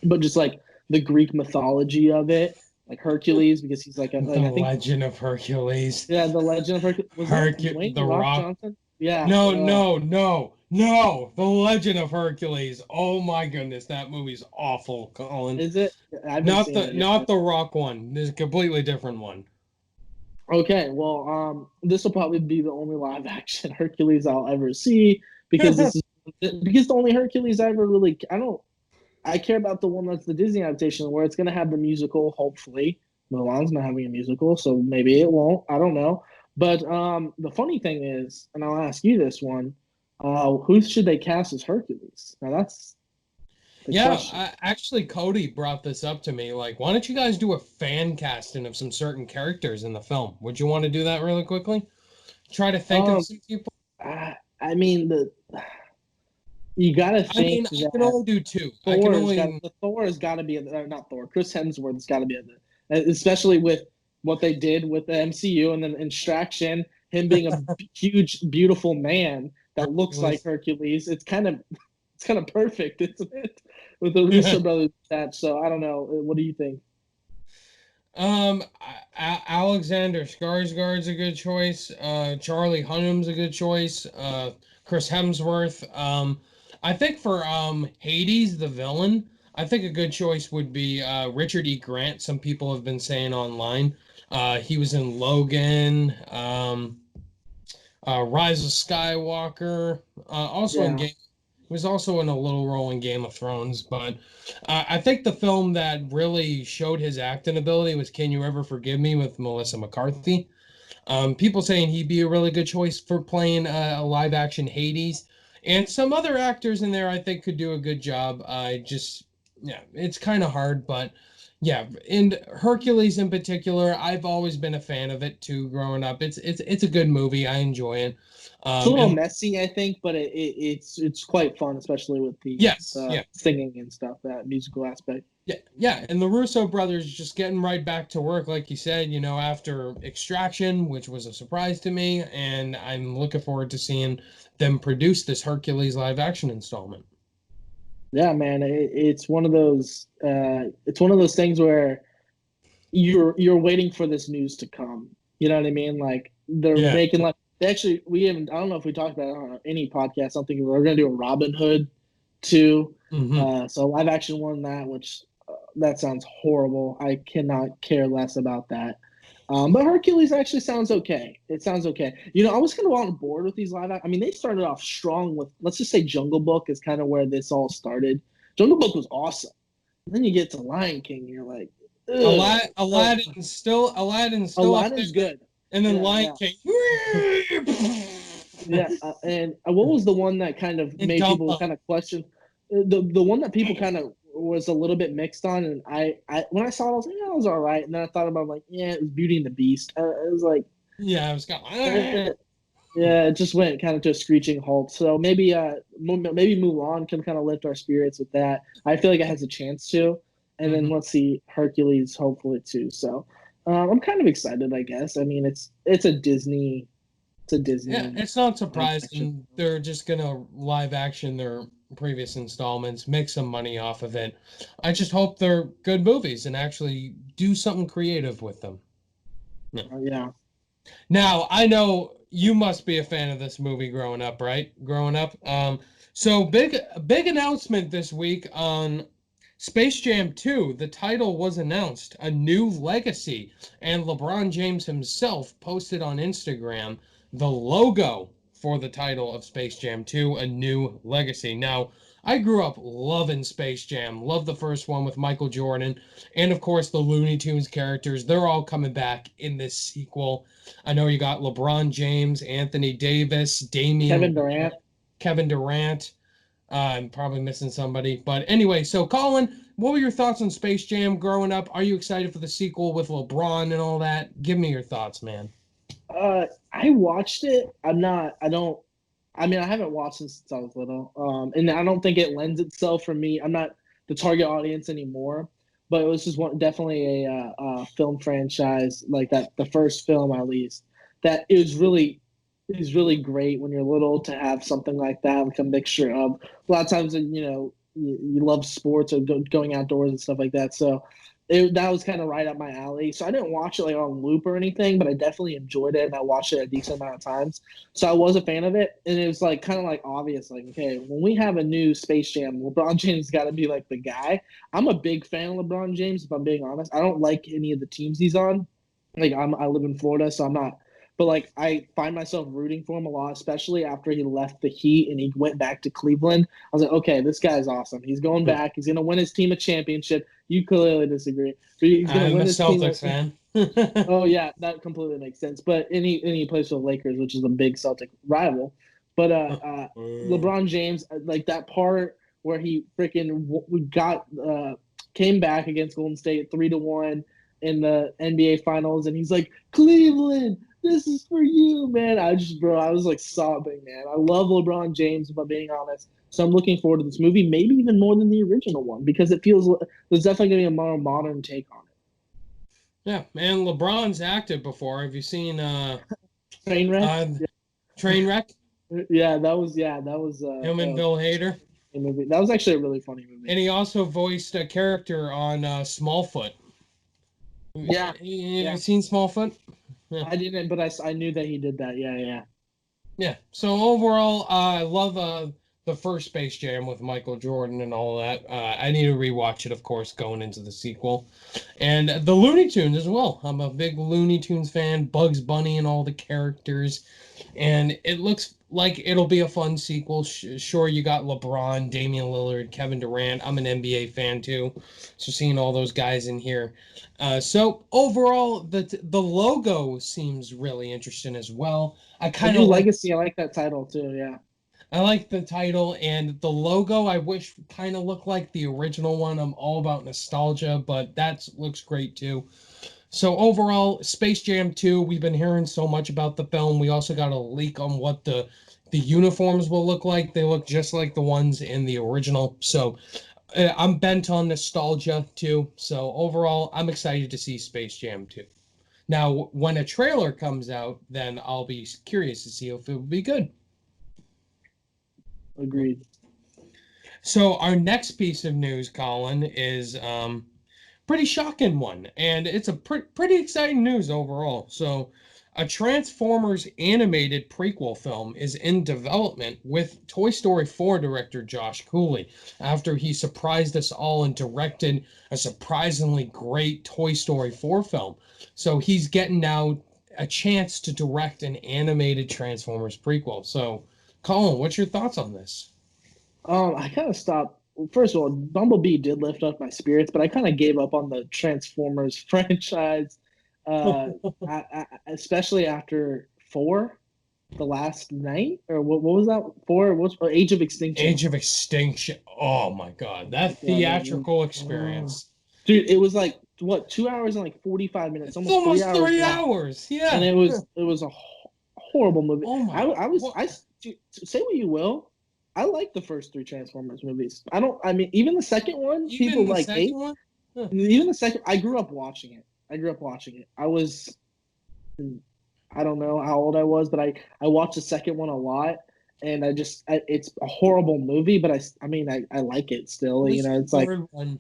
Speaker 2: but just like the Greek mythology of it. Like Hercules, because he's like
Speaker 1: Legend of Hercules.
Speaker 2: Yeah, the Legend of Hercules. Was that Dwayne
Speaker 1: the
Speaker 2: Rock
Speaker 1: Rock
Speaker 2: Johnson? Yeah.
Speaker 1: No. The Legend of Hercules. Oh my goodness, that movie's awful, Colin.
Speaker 2: Is it?
Speaker 1: Not the Rock one. There's a completely different one.
Speaker 2: Okay, well, this will probably be the only live action Hercules I'll ever see, because because the only Hercules I ever really I care about the one that's the Disney adaptation, where it's going to have the musical, hopefully. Mulan's not having a musical, so maybe it won't. I don't know. But the funny thing is, and I'll ask you this one, who should they cast as Hercules? Now that's the question.
Speaker 1: Actually, Cody brought this up to me. Like, why don't you guys do a fan casting of some certain characters in the film? Would you want to do that really quickly? Try to think of some people?
Speaker 2: I mean, you gotta think.
Speaker 1: I can only do two.
Speaker 2: Thor has got to be not Thor. Chris Hemsworth's got to be especially with what they did with the MCU and then Extraction. Him being a huge, beautiful man that looks like Hercules. It's kind of it's kind of perfect, isn't it? With the Russo Brothers attached. So I don't know. What do you think?
Speaker 1: Alexander Skarsgård's a good choice. Charlie Hunnam's a good choice. Chris Hemsworth. I think for Hades, the villain, I think a good choice would be Richard E. Grant. Some people have been saying online. He was in Logan, Rise of Skywalker, also in
Speaker 2: Yeah.
Speaker 1: Game. He was also in a little role in Game of Thrones, but I think the film that really showed his acting ability was Can You Ever Forgive Me with Melissa McCarthy. People saying he'd be a really good choice for playing a live action Hades. And some other actors in there I think could do a good job. Yeah, it's kind of hard, but yeah, and Hercules in particular, I've always been a fan of it too growing up. It's a good movie. I enjoy it.
Speaker 2: It's a little
Speaker 1: And
Speaker 2: messy, I think, but it's quite fun, especially with the
Speaker 1: yes, yeah.
Speaker 2: singing and stuff, that musical aspect.
Speaker 1: Yeah, and the Russo brothers just getting right back to work, like you said, after Extraction, which was a surprise to me, and I'm looking forward to seeing them produce this Hercules live action installment.
Speaker 2: Yeah, man, it's one of those things where you're waiting for this news to come. You know what I mean? Like they're
Speaker 1: Yeah.
Speaker 2: making like they actually we haven't. I don't know if we talked about it on any podcast. I don't think we're gonna do a Robin Hood too. So live action one that which that sounds horrible. I cannot care less about that. But Hercules actually sounds okay. It sounds okay. I was kind of on board with these I mean, they started off strong with, let's just say, Jungle Book is kind of where this all started. Jungle Book was awesome. And then you get to Lion King, and you're like,
Speaker 1: Aladdin's still up there,
Speaker 2: good.
Speaker 1: and then Lion King.
Speaker 2: Yeah, and what was the one that kind of made people kind of question? The one that people kind of was a little bit mixed on, and I when I saw it, I was like, yeah, it was all right. And then I thought about like, yeah, it was Beauty and the Beast. It was like,
Speaker 1: yeah, it was kind of.
Speaker 2: Yeah, it just went kind of to a screeching halt. So maybe Mulan can kind of lift our spirits with that. I feel like it has a chance to. And then let's see Hercules, hopefully too. So I'm kind of excited, I guess. I mean, it's a Disney. It's a Disney.
Speaker 1: Yeah, it's not surprising they're just gonna live action their previous installments, make some money off of it. I just hope they're good movies and actually do something creative with them.
Speaker 2: Yeah.
Speaker 1: Now, I know you must be a fan of this movie growing up, right? So big announcement this week on Space Jam 2. The title was announced, A New Legacy, and LeBron James himself posted on Instagram the logo for the title of Space Jam 2, A New Legacy. Now, I grew up loving Space Jam. Loved the first one with Michael Jordan. And, of course, the Looney Tunes characters. They're all coming back in this sequel. I know you got LeBron James, Anthony Davis, Kevin Durant. I'm probably missing somebody. But anyway, so Colin, what were your thoughts on Space Jam growing up? Are you excited for the sequel with LeBron and all that? Give me your thoughts, man.
Speaker 2: I watched it. I haven't watched since I was little. And I don't think it lends itself for me. I'm not the target audience anymore, but it was just definitely a film franchise like that. The first film, at least, that is really great when you're little to have something like that, like a mixture of a lot of times, you love sports or going outdoors and stuff like that. So that was kind of right up my alley. So I didn't watch it like on loop or anything, but I definitely enjoyed it and I watched it a decent amount of times. So I was a fan of it, and it was like kind of like obvious, like, okay, when we have a new Space Jam, LeBron James got to be like the guy. I'm a big fan of LeBron James, if I'm being honest. I don't like any of the teams he's on. Like I live in Florida, so I'm not. But like I find myself rooting for him a lot, especially after he left the Heat and he went back to Cleveland. I was like, okay, this guy's awesome. He's going back. He's gonna win his team a championship. You clearly disagree. But he's gonna win his
Speaker 1: Celtics fan.
Speaker 2: Oh yeah, that completely makes sense. But he plays for the Lakers, which is a big Celtic rival. But LeBron James, like that part where he freaking came back against Golden State 3-1 in the NBA Finals, and he's like, Cleveland, this is for you, man. I was like sobbing, man. I love LeBron James, if I'm being honest. So I'm looking forward to this movie, maybe even more than the original one, because it feels there's definitely going to be a more modern take on it.
Speaker 1: Yeah, man, LeBron's acted before. Have you seen
Speaker 2: Trainwreck?
Speaker 1: Trainwreck?
Speaker 2: Yeah, that was
Speaker 1: him and Bill Hader.
Speaker 2: movie. That was actually a really funny movie.
Speaker 1: And he also voiced a character on Smallfoot.
Speaker 2: Yeah.
Speaker 1: You seen Smallfoot? Yeah.
Speaker 2: I didn't, but I knew that he did that. Yeah, yeah.
Speaker 1: Yeah. So overall, I love the first Space Jam with Michael Jordan and all that. I need to rewatch it, of course, going into the sequel. And the Looney Tunes as well. I'm a big Looney Tunes fan. Bugs Bunny and all the characters. And it looks like it'll be a fun sequel. Sure, you got LeBron, Damian Lillard, Kevin Durant. I'm an NBA fan too, so seeing all those guys in here. So overall, the logo seems really interesting as well. I kind of like
Speaker 2: Legacy. I like that title too. Yeah.
Speaker 1: I like the title and the logo. I wish kind of looked like the original one. I'm all about nostalgia, but that looks great too. So overall, Space Jam 2, we've been hearing so much about the film. We also got a leak on what the uniforms will look like. They look just like the ones in the original. So I'm bent on nostalgia too. So overall, I'm excited to see Space Jam 2. Now, when a trailer comes out, then I'll be curious to see if it will be good.
Speaker 2: Agreed.
Speaker 1: So our next piece of news, Colin, is pretty shocking one, and it's a pretty exciting news overall. So a Transformers animated prequel film is in development with Toy Story 4 director Josh Cooley after he surprised us all and directed a surprisingly great Toy Story 4 film. So he's getting now a chance to direct an animated Transformers prequel. So Colin, what's your thoughts on this?
Speaker 2: I kind of stopped. First of all, Bumblebee did lift up my spirits, but I kind of gave up on the Transformers franchise, especially after 4, The Last Night, or what was that? 4, what's Age of Extinction?
Speaker 1: Age of Extinction. Oh my God, that theatrical experience,
Speaker 2: dude! It was like what, 2 hours and like 45 minutes, almost
Speaker 1: 3 hours. Yeah,
Speaker 2: and it was a horrible movie.
Speaker 1: Oh my!
Speaker 2: I say what you will. I like the first 3 Transformers movies. I mean, even the second one, people like hate. Huh. Even the second, I grew up watching it. I was, I don't know how old I was, but I watched the second one a lot, and it's a horrible movie, but I mean, I like it still. You know, it's like
Speaker 1: at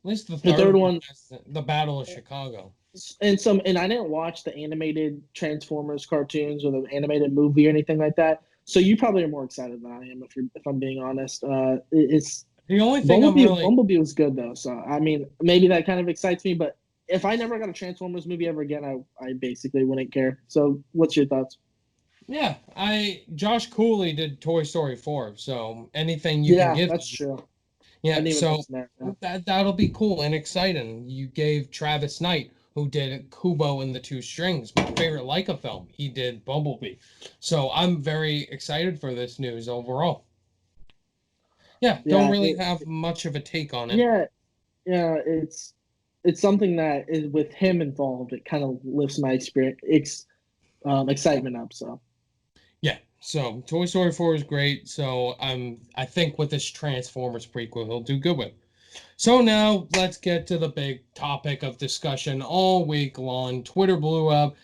Speaker 1: least the third one, the Battle of Chicago.
Speaker 2: And I didn't watch the animated Transformers cartoons or the animated movie or anything like that. So you probably are more excited than I am, if I'm being honest. It's
Speaker 1: the only thing
Speaker 2: Bumblebee was good though, so I mean maybe that kind of excites me. But if I never got a Transformers movie ever again, I basically wouldn't care. So what's your thoughts?
Speaker 1: Yeah, Josh Cooley did Toy Story 4, so anything you can give.
Speaker 2: That's true.
Speaker 1: Yeah, so that'll be cool and exciting. You gave Travis Knight, who did Kubo and the Two Strings, my favorite Leica film. He did Bumblebee. So I'm very excited for this news overall. Yeah, don't really have much of a take on it.
Speaker 2: Yeah, it's something that is with him involved. It kind of lifts my excitement up. So
Speaker 1: yeah, so Toy Story 4 is great. So I think with this Transformers prequel, he'll do good with. So now let's get to the big topic of discussion all week long. Twitter blew up.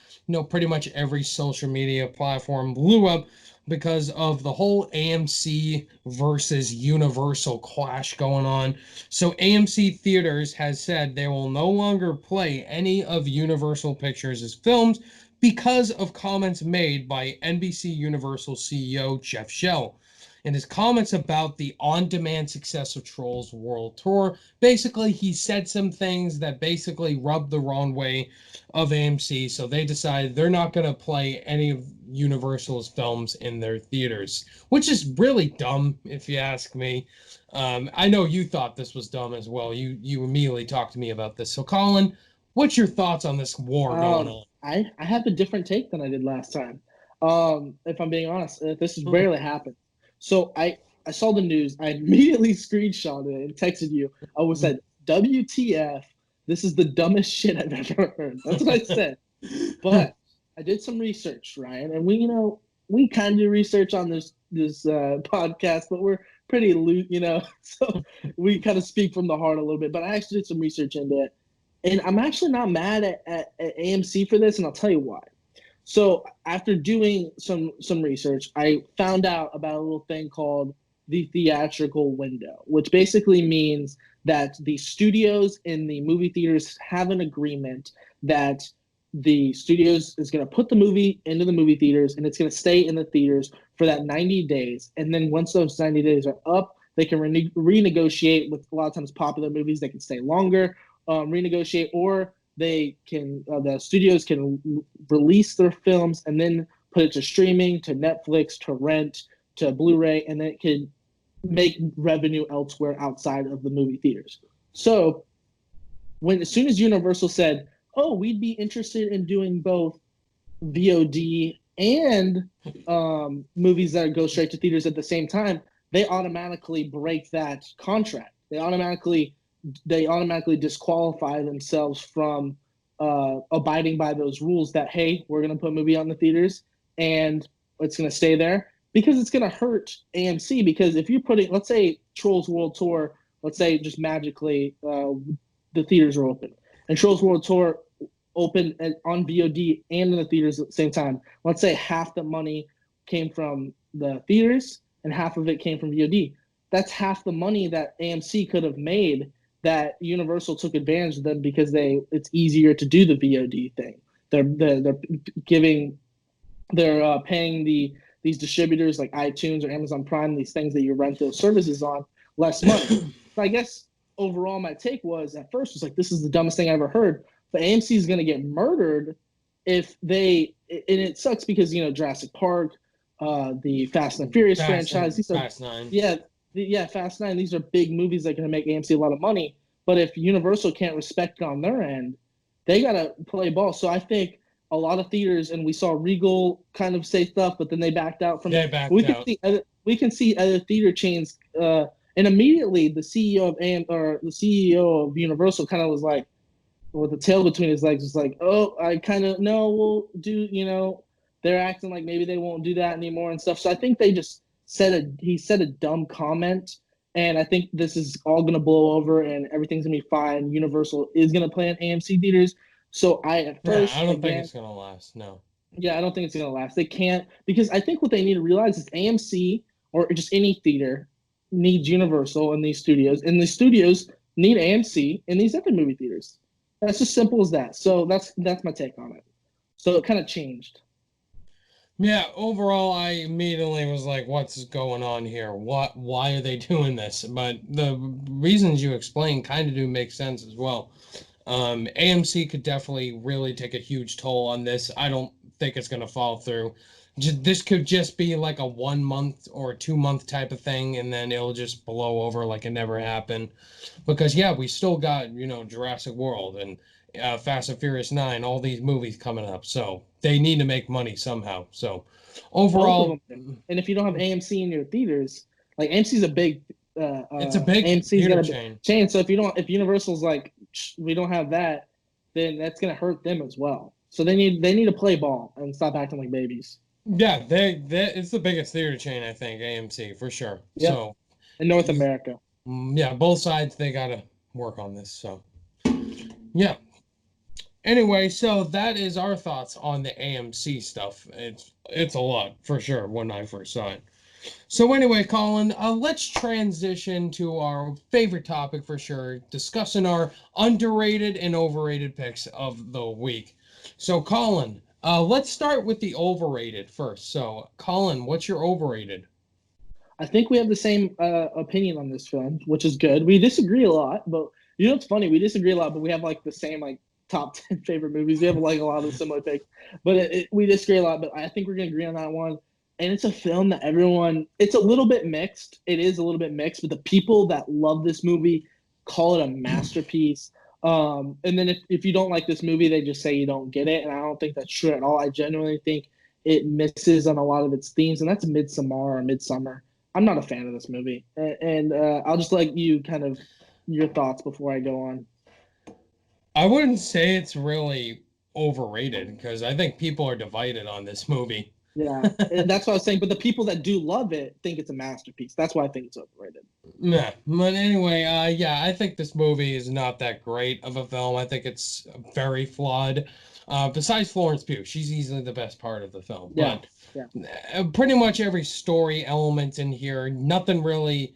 Speaker 1: Pretty much every social media platform blew up because of the whole AMC versus Universal clash going on. So AMC Theatres has said they will no longer play any of Universal Pictures' films because of comments made by NBCUniversal CEO Jeff Shell. In his comments about the on-demand success of Trolls World Tour, basically he said some things that basically rubbed the wrong way of AMC, so they decided they're not going to play any of Universal's films in their theaters, which is really dumb if you ask me. I know you thought this was dumb as well. You immediately talked to me about this. So Colin, what's your thoughts on this war going on?
Speaker 2: I have a different take than I did last time. If I'm being honest, this has rarely happened. So I saw the news. I immediately screenshotted it and texted you. I said, WTF, this is the dumbest shit I've ever heard. That's what I said. But I did some research, Ryan, and we kind of do research on this podcast, but we're pretty loose, so we kind of speak from the heart a little bit. But I actually did some research into it, and I'm actually not mad at AMC for this, and I'll tell you why. So after doing some research, I found out about a little thing called the theatrical window, which basically means that the studios in the movie theaters have an agreement that the studios is going to put the movie into the movie theaters and it's going to stay in the theaters for that 90 days. And then once those 90 days are up, they can renegotiate with a lot of times popular movies. They can stay longer, renegotiate, or they can the studios can release their films and then put it to streaming, to Netflix, to rent, to Blu-ray, and then it can make revenue elsewhere outside of the movie theaters. So as soon as Universal said, oh, we'd be interested in doing both VOD and movies that go straight to theaters at the same time, they automatically break that contract. They automatically disqualify themselves from abiding by those rules that, hey, we're going to put a movie out in the theaters and it's going to stay there, because it's going to hurt AMC. Because if you're putting, let's say, Trolls World Tour, let's say just magically the theaters are open, and Trolls World Tour open on VOD and in the theaters at the same time. Let's say half the money came from the theaters and half of it came from VOD. That's half the money that AMC could have made that Universal took advantage of them because it's easier to do the VOD thing. They're paying these distributors like iTunes or Amazon Prime, these things that you rent those services on, less money. So I guess overall my take was, at first, was like, this is the dumbest thing I ever heard. But AMC is going to get murdered if they, and it sucks because, Jurassic Park, the Fast and Furious franchise,
Speaker 1: Fast 9.
Speaker 2: Yeah, Fast 9, these are big movies that are going to make AMC a lot of money. But if Universal can't respect on their end, they got to play ball. So I think a lot of theaters, and we saw Regal kind of say stuff, but then they backed out from it. We can see other theater chains, and immediately the CEO of Universal kind of was like, with the tail between his legs, was like, oh, I kind of know we'll do, they're acting like maybe they won't do that anymore and stuff. So I think they just he said a dumb comment, and I think this is all going to blow over and everything's going to be fine. Universal is going to play in AMC theaters. So I don't
Speaker 1: think it's going to last. No.
Speaker 2: Yeah, I don't think it's going to last. They can't, because I think what they need to realize is AMC or just any theater needs Universal in these studios, and the studios need AMC in these other movie theaters. That's as simple as that. So that's my take on it. So it kind of changed.
Speaker 1: Yeah, overall, I immediately was like, what's going on here? Why are they doing this? But the reasons you explained kind of do make sense as well. AMC could definitely really take a huge toll on this. I don't think it's going to fall through. This could just be like a 1 month or 2 month type of thing, and then it'll just blow over like it never happened. Because, yeah, we still got, Jurassic World and Fast and Furious 9, all these movies coming up. So they need to make money somehow. So overall,
Speaker 2: and if you don't have AMC in your theaters, like AMC's a big
Speaker 1: it's a big
Speaker 2: AMC's
Speaker 1: theater
Speaker 2: chain. So if Universal's like, we don't have that, then that's gonna hurt them as well. So they need to play ball and stop acting like babies.
Speaker 1: Yeah, it's the biggest theater chain, I think, AMC, for sure. Yep. So
Speaker 2: in North America.
Speaker 1: Yeah, both sides, they gotta work on this. So yeah. Anyway, so that is our thoughts on the AMC stuff. It's a lot, for sure, when I first saw it. So anyway, Colin, let's transition to our favorite topic for sure, discussing our underrated and overrated picks of the week. So Colin, let's start with the overrated first. So Colin, what's your overrated?
Speaker 2: I think we have the same opinion on this film, which is good. We disagree a lot, but it's funny. We disagree a lot, but we have like the same top 10 favorite movies. We have like a lot of similar picks, but we disagree a lot. But I think we're gonna agree on that one. And it's a film that it's a little bit mixed. It is a little bit mixed, but the people that love this movie call it a masterpiece. And then if you don't like this movie, they just say you don't get it. And I don't think that's true at all. I genuinely think it misses on a lot of its themes, and that's Midsummer. I'm not a fan of this movie. And I'll just let you kind of your thoughts before I go on.
Speaker 1: I wouldn't say it's really overrated, because I think people are divided on this movie.
Speaker 2: Yeah, that's what I was saying. But the people that do love it think it's a masterpiece. That's why I think it's overrated.
Speaker 1: Yeah, but anyway, I think this movie is not that great of a film. I think it's very flawed. Besides Florence Pugh, she's easily the best part of the film.
Speaker 2: Yeah,
Speaker 1: But
Speaker 2: yeah.
Speaker 1: pretty much every story element in here, nothing really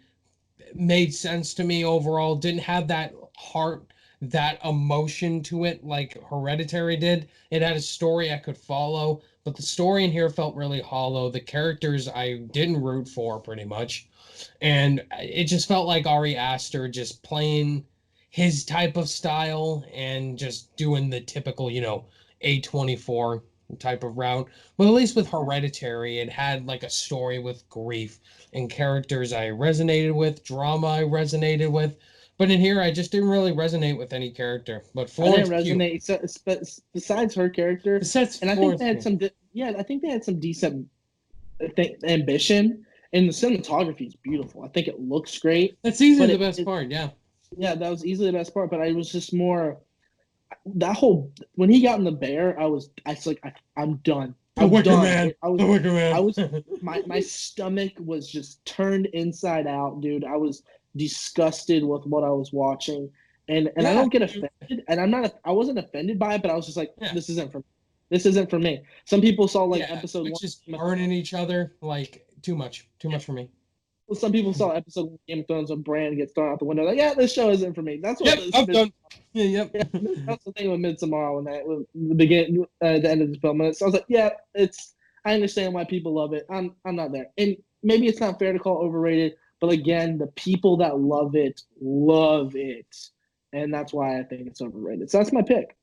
Speaker 1: made sense to me overall. Didn't have that heart, that emotion to it like Hereditary did. It had a story I could follow, but the story in here felt really hollow. The characters I didn't root for pretty much. And it just felt like Ari Aster just playing his type of style and just doing the typical, A24 type of route. But at least with Hereditary, it had like a story with grief and characters I resonated with, drama I resonated with. But in here, I just didn't really resonate with any character. But
Speaker 2: I didn't
Speaker 1: Florence Pugh,
Speaker 2: resonate. So, besides her character,
Speaker 1: besides
Speaker 2: and I think
Speaker 1: Florence
Speaker 2: they had
Speaker 1: Pugh,
Speaker 2: I think they had some decent ambition, and the cinematography is beautiful. I think it looks great,
Speaker 1: that's easily
Speaker 2: but
Speaker 1: the best part. Yeah.
Speaker 2: yeah, that was easily the best part. But I was just more that whole when he got in the bear, I was like, I'm done.
Speaker 1: The
Speaker 2: I'm
Speaker 1: Wicker
Speaker 2: done.
Speaker 1: Man. The Wicker
Speaker 2: I was
Speaker 1: Man.
Speaker 2: my stomach was just turned inside out, dude. I was disgusted with what I was watching, and I
Speaker 1: Yeah.
Speaker 2: don't get offended, and I wasn't offended by it, but I was just like,
Speaker 1: Yeah.
Speaker 2: this isn't for me. This isn't for me. Some people saw like
Speaker 1: Yeah,
Speaker 2: episode
Speaker 1: which
Speaker 2: one.
Speaker 1: is burning each other like too much for me.
Speaker 2: Some people saw episode one of Game of Thrones when Bran gets thrown out the window. Like, yeah, this show isn't for me. That's what
Speaker 1: Yep,
Speaker 2: this.
Speaker 1: I'm done. Yeah,
Speaker 2: Yeah,
Speaker 1: yep.
Speaker 2: that's the thing with Midsommar when the end of the film. And so I was like, yeah, it's. I understand why people love it. I'm not there, and maybe it's not fair to call it overrated, but again, the people that love it, and that's why I think it's overrated. So that's my pick.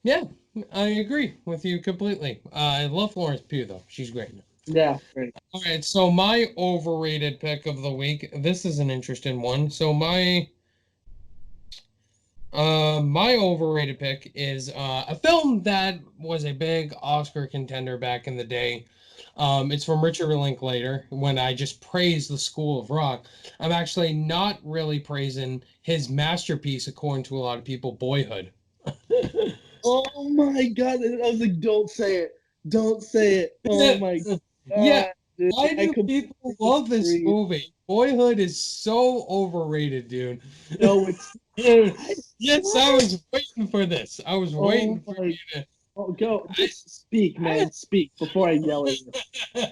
Speaker 1: Yeah, I agree with you completely. I love Florence Pugh though; she's great.
Speaker 2: Yeah, great.
Speaker 1: All right, so my overrated pick of the week. This is an interesting one. So my overrated pick is a film that was a big Oscar contender back in the day. It's from Richard Linklater. When I just praise the School of Rock, I'm actually not really praising his masterpiece, according to a lot of people, Boyhood.
Speaker 2: Oh my god! I was like, don't say it, don't say it. Oh
Speaker 1: Yeah,
Speaker 2: my
Speaker 1: yeah.
Speaker 2: god, dude!
Speaker 1: Why
Speaker 2: I
Speaker 1: do
Speaker 2: completely
Speaker 1: people love this
Speaker 2: disagree.
Speaker 1: movie? Boyhood is so overrated, dude.
Speaker 2: No, it's
Speaker 1: Dude,
Speaker 2: I,
Speaker 1: yes, I
Speaker 2: what?
Speaker 1: was waiting for this. I was
Speaker 2: Oh
Speaker 1: waiting for
Speaker 2: my!
Speaker 1: you to.
Speaker 2: Oh, go.
Speaker 1: I,
Speaker 2: Just speak, man. Speak before I yell at you.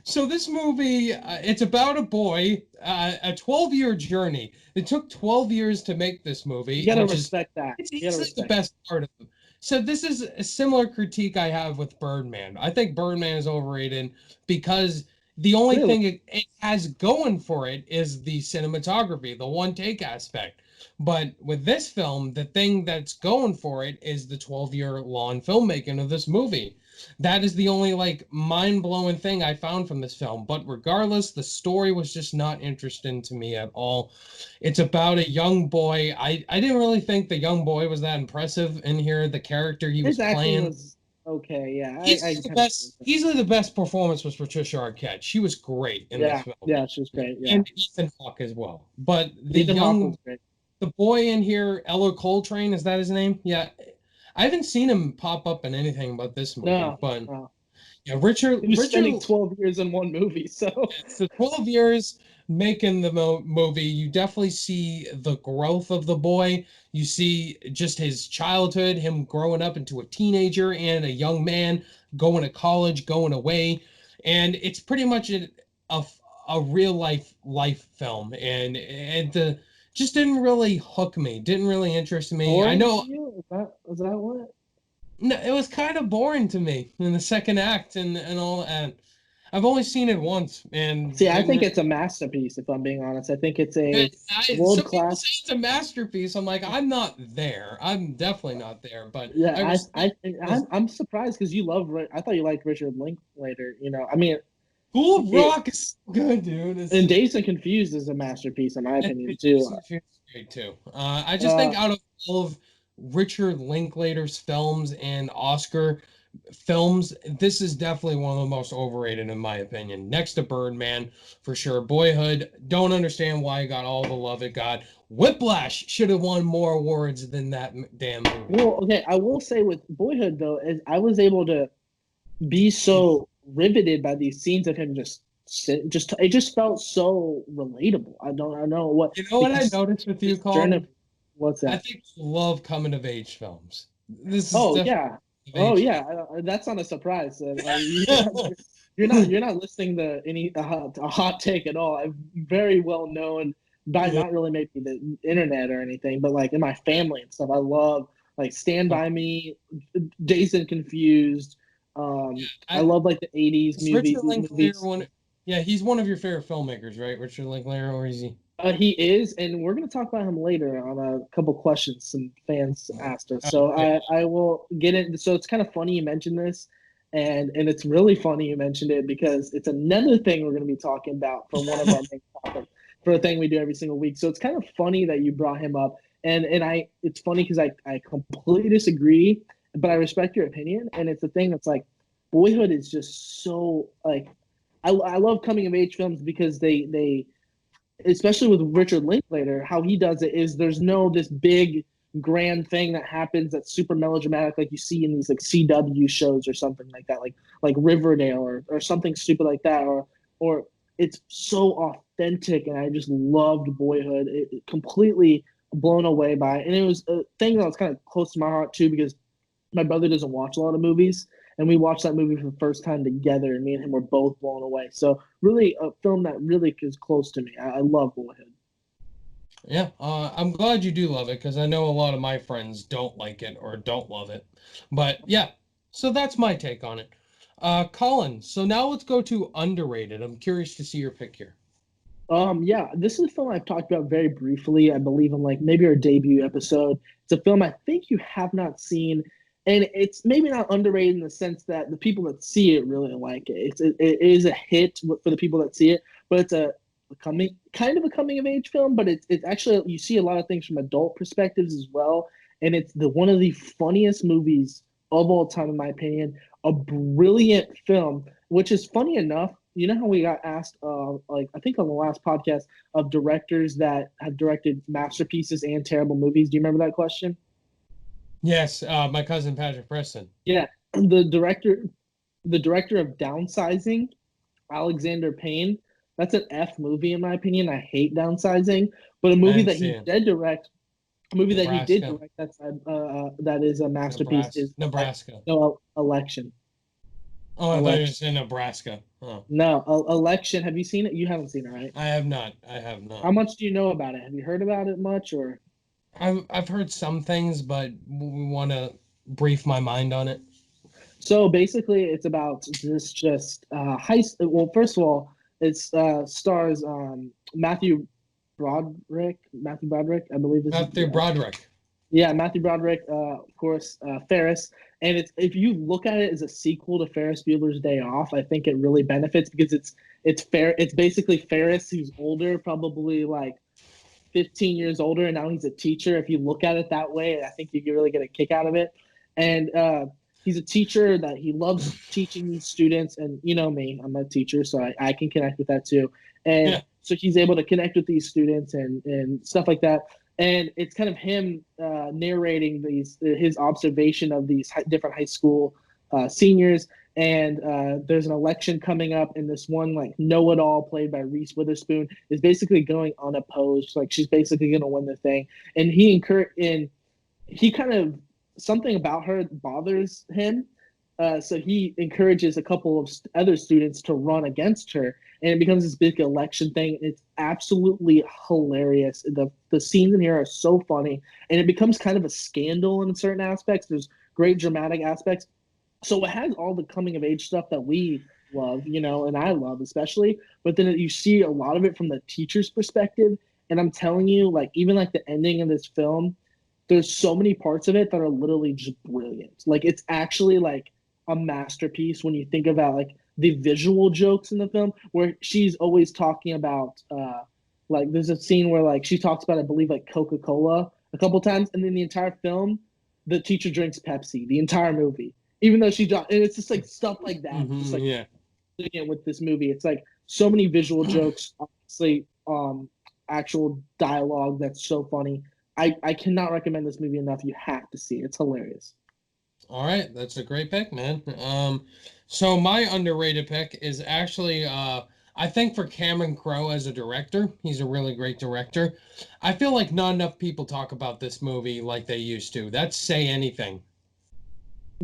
Speaker 1: So this movie, it's about a boy, a 12-year journey. It took 12 years to make this
Speaker 2: You
Speaker 1: movie,
Speaker 2: gotta
Speaker 1: which is
Speaker 2: respect that.
Speaker 1: it's
Speaker 2: You gotta
Speaker 1: easily the
Speaker 2: respect.
Speaker 1: best part of it. So this is a similar critique I have with Birdman. I think Birdman is overrated because the only
Speaker 2: Really?
Speaker 1: thing it has going for it is the cinematography, the one take aspect. But with this film, the thing that's going for it is the 12-year long filmmaking of this movie. That is the only like mind-blowing thing I found from this film. But regardless, the story was just not interesting to me at all. It's about a young boy. I didn't really think the young boy was that impressive in here. The character he was
Speaker 2: His acting
Speaker 1: playing.
Speaker 2: was okay. Yeah, I
Speaker 1: Easily the
Speaker 2: kind of agree with
Speaker 1: best,
Speaker 2: that.
Speaker 1: easily the best performance was Patricia Arquette. She was great in this
Speaker 2: Yeah,
Speaker 1: film.
Speaker 2: yeah, she was great. Yeah,
Speaker 1: And Ethan Hawke as well. But
Speaker 2: Ethan Hawke was great.
Speaker 1: the boy in here, Eller Coltrane, is that his name? Yeah. I haven't seen him pop up in anything but this movie,
Speaker 2: No,
Speaker 1: but
Speaker 2: no.
Speaker 1: yeah, Richard
Speaker 2: He was spending
Speaker 1: Richard
Speaker 2: 12 years in one movie, so
Speaker 1: so 12 years making the movie, you definitely see the growth of the boy. You see just his childhood, him growing up into a teenager and a young man, going to college, going away. And it's pretty much a, a real life film. And the just didn't really hook me, didn't really interest me. I
Speaker 2: boring to
Speaker 1: know
Speaker 2: you? Is that what?
Speaker 1: no, it was kind of boring to me in the second act and all. And I've only seen it once and
Speaker 2: See, I think
Speaker 1: didn't.
Speaker 2: it's a masterpiece. If I'm being honest, I think it's
Speaker 1: Yeah,
Speaker 2: a world
Speaker 1: some people say
Speaker 2: class.
Speaker 1: it's a masterpiece. I'm like, I'm not there. I'm definitely not there. But
Speaker 2: Yeah,
Speaker 1: I respect this.
Speaker 2: I'm surprised because you love. I thought you liked Richard Linklater. I mean,
Speaker 1: School of
Speaker 2: it
Speaker 1: Rock is so good, dude.
Speaker 2: and Dazed and Confused is a masterpiece in my opinion too.
Speaker 1: It's great too. I just
Speaker 2: Uh,
Speaker 1: think out of all of Richard Linklater's films and Oscar films, this is definitely one of the most overrated in my opinion. Next to Birdman, for sure. Boyhood, don't understand why it got all the love it got. Whiplash should have won more awards than that damn movie.
Speaker 2: well, okay, I will say with Boyhood though, is I was able to be so riveted by these scenes of him just it just felt so relatable. I don't know what
Speaker 1: You know what I
Speaker 2: because
Speaker 1: noticed with you,
Speaker 2: his journey.
Speaker 1: Colin?
Speaker 2: What's
Speaker 1: I
Speaker 2: that?
Speaker 1: think you love coming of age films. This is
Speaker 2: Oh
Speaker 1: definitely
Speaker 2: yeah, oh
Speaker 1: age.
Speaker 2: yeah. That's not a surprise. You're not listening to a hot take at all. I'm very well known by
Speaker 1: Yeah.
Speaker 2: not really maybe the internet or anything, but like in my family and stuff. I love like Stand By Me, Dazed and Confused. I
Speaker 1: I
Speaker 2: love like the '80s
Speaker 1: Is Richard Linklater
Speaker 2: movies.
Speaker 1: one? Yeah, he's one of your favorite filmmakers, right? Richard Linklater, or is he?
Speaker 2: He is, and we're going to talk about him later on a couple questions some fans asked us. So
Speaker 1: Okay.
Speaker 2: I will get it. So it's kind of funny you mentioned this, and it's really funny you mentioned it because it's another thing we're going to be talking about for one of our main topics for a thing we do every single week. So it's kind of funny that you brought him up, and it's funny because I completely disagree, but I respect your opinion, and it's the thing that's like, Boyhood is just so like, I love coming of age films because they especially with Richard Linklater, how he does it is there's no this big grand thing that happens that's super melodramatic like you see in these like CW shows or something like that, like Riverdale or something stupid like that, or it's so authentic, and I just loved Boyhood. It completely blown away by it. And it was a thing that was kind of close to my heart too because my brother doesn't watch a lot of movies, and we watched that movie for the first time together, and me and him were both blown away. So really, a film that really is close to me. I love Boyhood.
Speaker 1: Yeah, I'm glad you do love it because I know a lot of my friends don't like it or don't love it. But yeah, so that's my take on it. Colin, so now let's go to underrated. I'm curious to see your pick here.
Speaker 2: Yeah, this is a film I've talked about very briefly. I believe in like maybe our debut episode. It's a film I think you have not seen, and it's maybe not underrated in the sense that the people that see it really like it. It is a hit for the people that see it, but it's a coming kind of a coming of age film. But it's actually you see a lot of things from adult perspectives as well, and it's the one of the funniest movies of all time in my opinion. A brilliant film, which is funny enough. You know how we got asked, like I think on the last podcast, of directors that have directed masterpieces and terrible movies. Do you remember that question?
Speaker 1: Yes, my cousin Patrick Preston.
Speaker 2: Yeah, the director, the director of Downsizing, Alexander Payne. That's an F movie in my opinion. I hate Downsizing, but a
Speaker 1: I
Speaker 2: movie
Speaker 1: didn't
Speaker 2: that
Speaker 1: see
Speaker 2: he
Speaker 1: it.
Speaker 2: did direct, a movie that he did
Speaker 1: Nebraska,
Speaker 2: direct, that is a masterpiece is
Speaker 1: Nebraska.
Speaker 2: no Election.
Speaker 1: Oh, I thought you were
Speaker 2: Election.
Speaker 1: saying Nebraska. Oh,
Speaker 2: No, Election. Have you seen it? You haven't seen it, right?
Speaker 1: I have not. I have
Speaker 2: How
Speaker 1: not.
Speaker 2: much do you know about it? Have you heard about it much, or?
Speaker 1: I've heard some things, but we want to brief my mind on it.
Speaker 2: So basically, it's about this just high. Well, first of all, it's stars Matthew Broderick, I believe is
Speaker 1: Matthew Broderick.
Speaker 2: yeah, Matthew Broderick, of course, Ferris, and it's if you look at it as a sequel to Ferris Bueller's Day Off, I think it really benefits because it's fair. It's basically Ferris who's older, probably like 15 years older, and now he's a teacher. If you look at it that way, I think you can really get a kick out of it. And he's a teacher that he loves teaching these students. And you know me, I'm a teacher, so I can connect with that too. And
Speaker 1: Yeah.
Speaker 2: so he's able to connect with these students and stuff like that. And it's kind of him narrating his observation of these different high school seniors, and there's an election coming up, and this one like know-it-all played by Reese Witherspoon is basically going unopposed, like she's basically going to win the thing, and he kind of something about her bothers him, so he encourages a couple of other students to run against her, and it becomes this big election thing. It's absolutely hilarious. The scenes in here are so funny, and it becomes kind of a scandal in certain aspects. There's great dramatic aspects, so it has all the coming of age stuff that we love, and I love especially. But then you see a lot of it from the teacher's perspective, and I'm telling you, like even like the ending of this film, there's so many parts of it that are literally just brilliant. Like it's actually like a masterpiece when you think about like the visual jokes in the film, where she's always talking about like there's a scene where like she talks about I believe like Coca-Cola a couple times, and then the entire film, the teacher drinks Pepsi the entire movie even though and it's just like stuff like that. Just like
Speaker 1: Yeah.
Speaker 2: with this movie, it's like so many visual jokes, obviously, actual dialogue that's so funny. I cannot recommend this movie enough. You have to see it. It's hilarious.
Speaker 1: All right, that's a great pick, man. So my underrated pick is actually I think for Cameron Crowe as a director, he's a really great director. I feel like not enough people talk about this movie like they used to. That's Say Anything.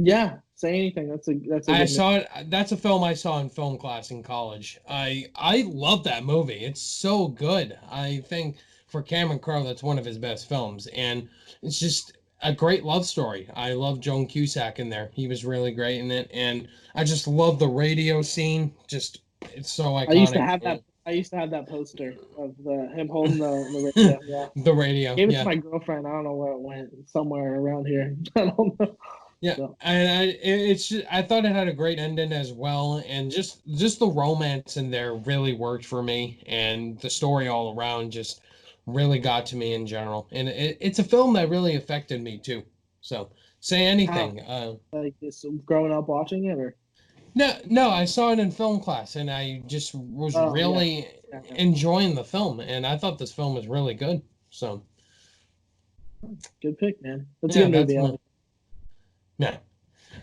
Speaker 2: Yeah, say anything. That's a good
Speaker 1: I
Speaker 2: movie.
Speaker 1: saw it. That's a film I saw in film class in college. I love that movie. It's so good. I think for Cameron Crowe, that's one of his best films, and it's just a great love story. I love Joan Cusack in there. He was really great in it, and I just love the radio scene. Just it's so
Speaker 2: I used to
Speaker 1: iconic.
Speaker 2: have that. I used to have that poster of him holding the radio. Yeah,
Speaker 1: The radio,
Speaker 2: gave it to
Speaker 1: yeah.
Speaker 2: my girlfriend. I don't know where it went. Somewhere around here. I don't know.
Speaker 1: Yeah,
Speaker 2: So,
Speaker 1: and it's just, I thought it had a great ending as well, and just the romance in there really worked for me, and the story all around just really got to me in general, and it's a film that really affected me too. So say
Speaker 2: how
Speaker 1: anything.
Speaker 2: like this growing up watching it or?
Speaker 1: No, I saw it in film class, and I just was
Speaker 2: Oh yeah,
Speaker 1: really
Speaker 2: yeah, yeah.
Speaker 1: enjoying the film, and I thought this film was really good. So
Speaker 2: Good pick, man. That's a
Speaker 1: yeah,
Speaker 2: good
Speaker 1: that's
Speaker 2: movie.
Speaker 1: my yeah.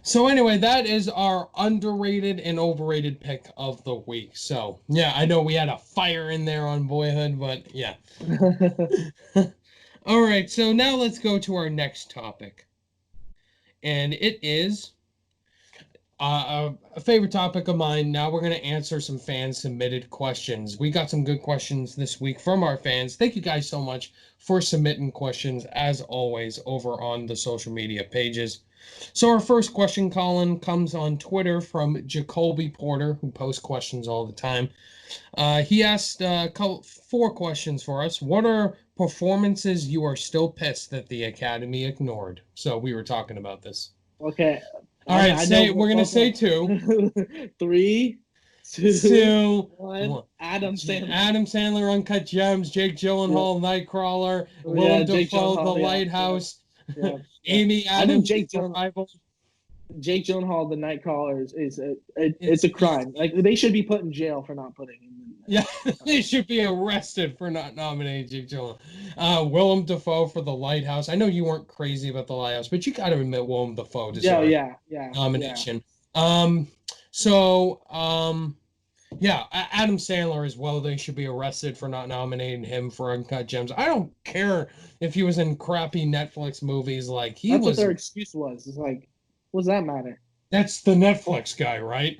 Speaker 1: So anyway, that is our underrated and overrated pick of the week. So yeah, I know we had a fire in there on Boyhood, but yeah. All right, so now let's go to our next topic. And it is a favorite topic of mine. Now we're going to answer some fan submitted questions. We got some good questions this week from our fans. Thank you guys so much for submitting questions, as always, over on the social media pages. So our first question, Colin, comes on Twitter from Jacoby Porter, who posts questions all the time. He asked four questions for us. What are performances you are still pissed that the Academy ignored? So we were talking about this.
Speaker 2: Okay,
Speaker 1: All right,
Speaker 2: I know
Speaker 1: we're gonna
Speaker 2: both
Speaker 1: say
Speaker 2: of
Speaker 1: two.
Speaker 2: them. Three, two,
Speaker 1: Two.
Speaker 2: one. Adam Sandler.
Speaker 1: Adam Sandler, Uncut Gems, Jake
Speaker 2: Yeah,
Speaker 1: Gyllenhaal, Nightcrawler,
Speaker 2: yeah,
Speaker 1: Willem
Speaker 2: Jake
Speaker 1: Dafoe, The
Speaker 2: Gyllenhaal. Yeah, yeah,
Speaker 1: Lighthouse,
Speaker 2: yeah, yeah.
Speaker 1: Amy
Speaker 2: I think
Speaker 1: Adams, Arrival.
Speaker 2: Jake Gyllenhaal, the Nightcrawler, is
Speaker 1: It,
Speaker 2: it's a crime. Like they should be put in jail for not putting him in
Speaker 1: yeah,
Speaker 2: there.
Speaker 1: they should be arrested for not nominating Jake Gyllenhaal. Willem Dafoe for The Lighthouse. I know you weren't crazy about The Lighthouse, but you got to admit Willem Dafoe
Speaker 2: Yeah,
Speaker 1: deserved
Speaker 2: yeah, yeah, yeah.
Speaker 1: nomination. Um, so yeah, Adam Sandler as well. They should be arrested for not nominating him for Uncut Gems. I don't care if he was in crappy Netflix movies. Like he
Speaker 2: That's what
Speaker 1: was.
Speaker 2: their excuse was. It's like, what does that matter?
Speaker 1: That's the Netflix guy, right?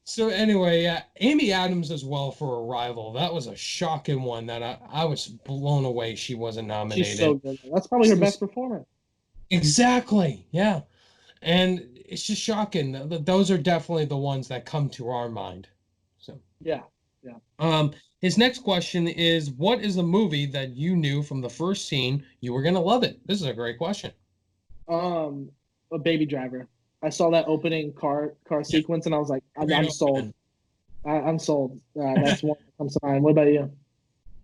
Speaker 1: So anyway, yeah, Amy Adams as well for Arrival. That was a shocking one that I was blown away she wasn't
Speaker 2: She's so
Speaker 1: nominated.
Speaker 2: good. That's probably her best performance.
Speaker 1: Exactly, yeah. And it's just shocking. Those are definitely the ones that come to our mind. So,
Speaker 2: Yeah, yeah.
Speaker 1: his next question is, what is a movie that you knew from the first scene you were gonna love it? This is a great question.
Speaker 2: A Baby Driver. I saw that opening car
Speaker 1: Yeah,
Speaker 2: sequence and I was like,
Speaker 1: great
Speaker 2: I'm sold.
Speaker 1: opening.
Speaker 2: I'm sold. That's one that comes to mind. What about you?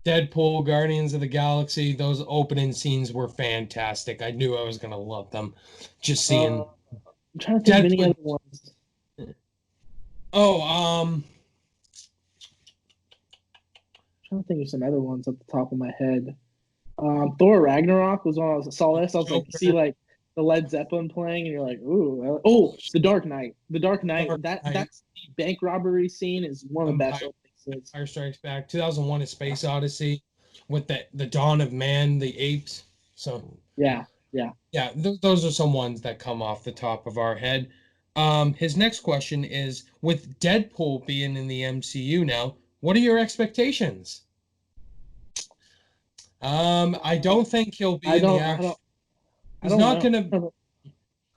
Speaker 1: Deadpool, Guardians of the Galaxy, those opening scenes were fantastic. I knew I was gonna love them. Just seeing
Speaker 2: I'm trying to think of any
Speaker 1: Deadpool.
Speaker 2: other ones.
Speaker 1: Oh,
Speaker 2: I'm trying to think of some other ones at the top of my head. Thor Ragnarok was when I saw this. I was like, you see
Speaker 1: Joker,
Speaker 2: like the Led Zeppelin playing, and you're like, ooh, oh, The Dark Knight. The Dark Knight.
Speaker 1: Dark Knight,
Speaker 2: That's the bank robbery scene is one of the best
Speaker 1: Empire,
Speaker 2: opening scenes.
Speaker 1: Empire Strikes Back, 2001: A Space Odyssey, with the dawn of man, the apes. So
Speaker 2: Yeah, yeah.
Speaker 1: yeah, those are some ones that come off the top of our head. His next question is, with Deadpool being in the MCU now, what are your expectations? I don't think he'll be
Speaker 2: I
Speaker 1: in the
Speaker 2: don't, I
Speaker 1: action.
Speaker 2: don't, I
Speaker 1: He's
Speaker 2: don't
Speaker 1: not
Speaker 2: know.
Speaker 1: gonna.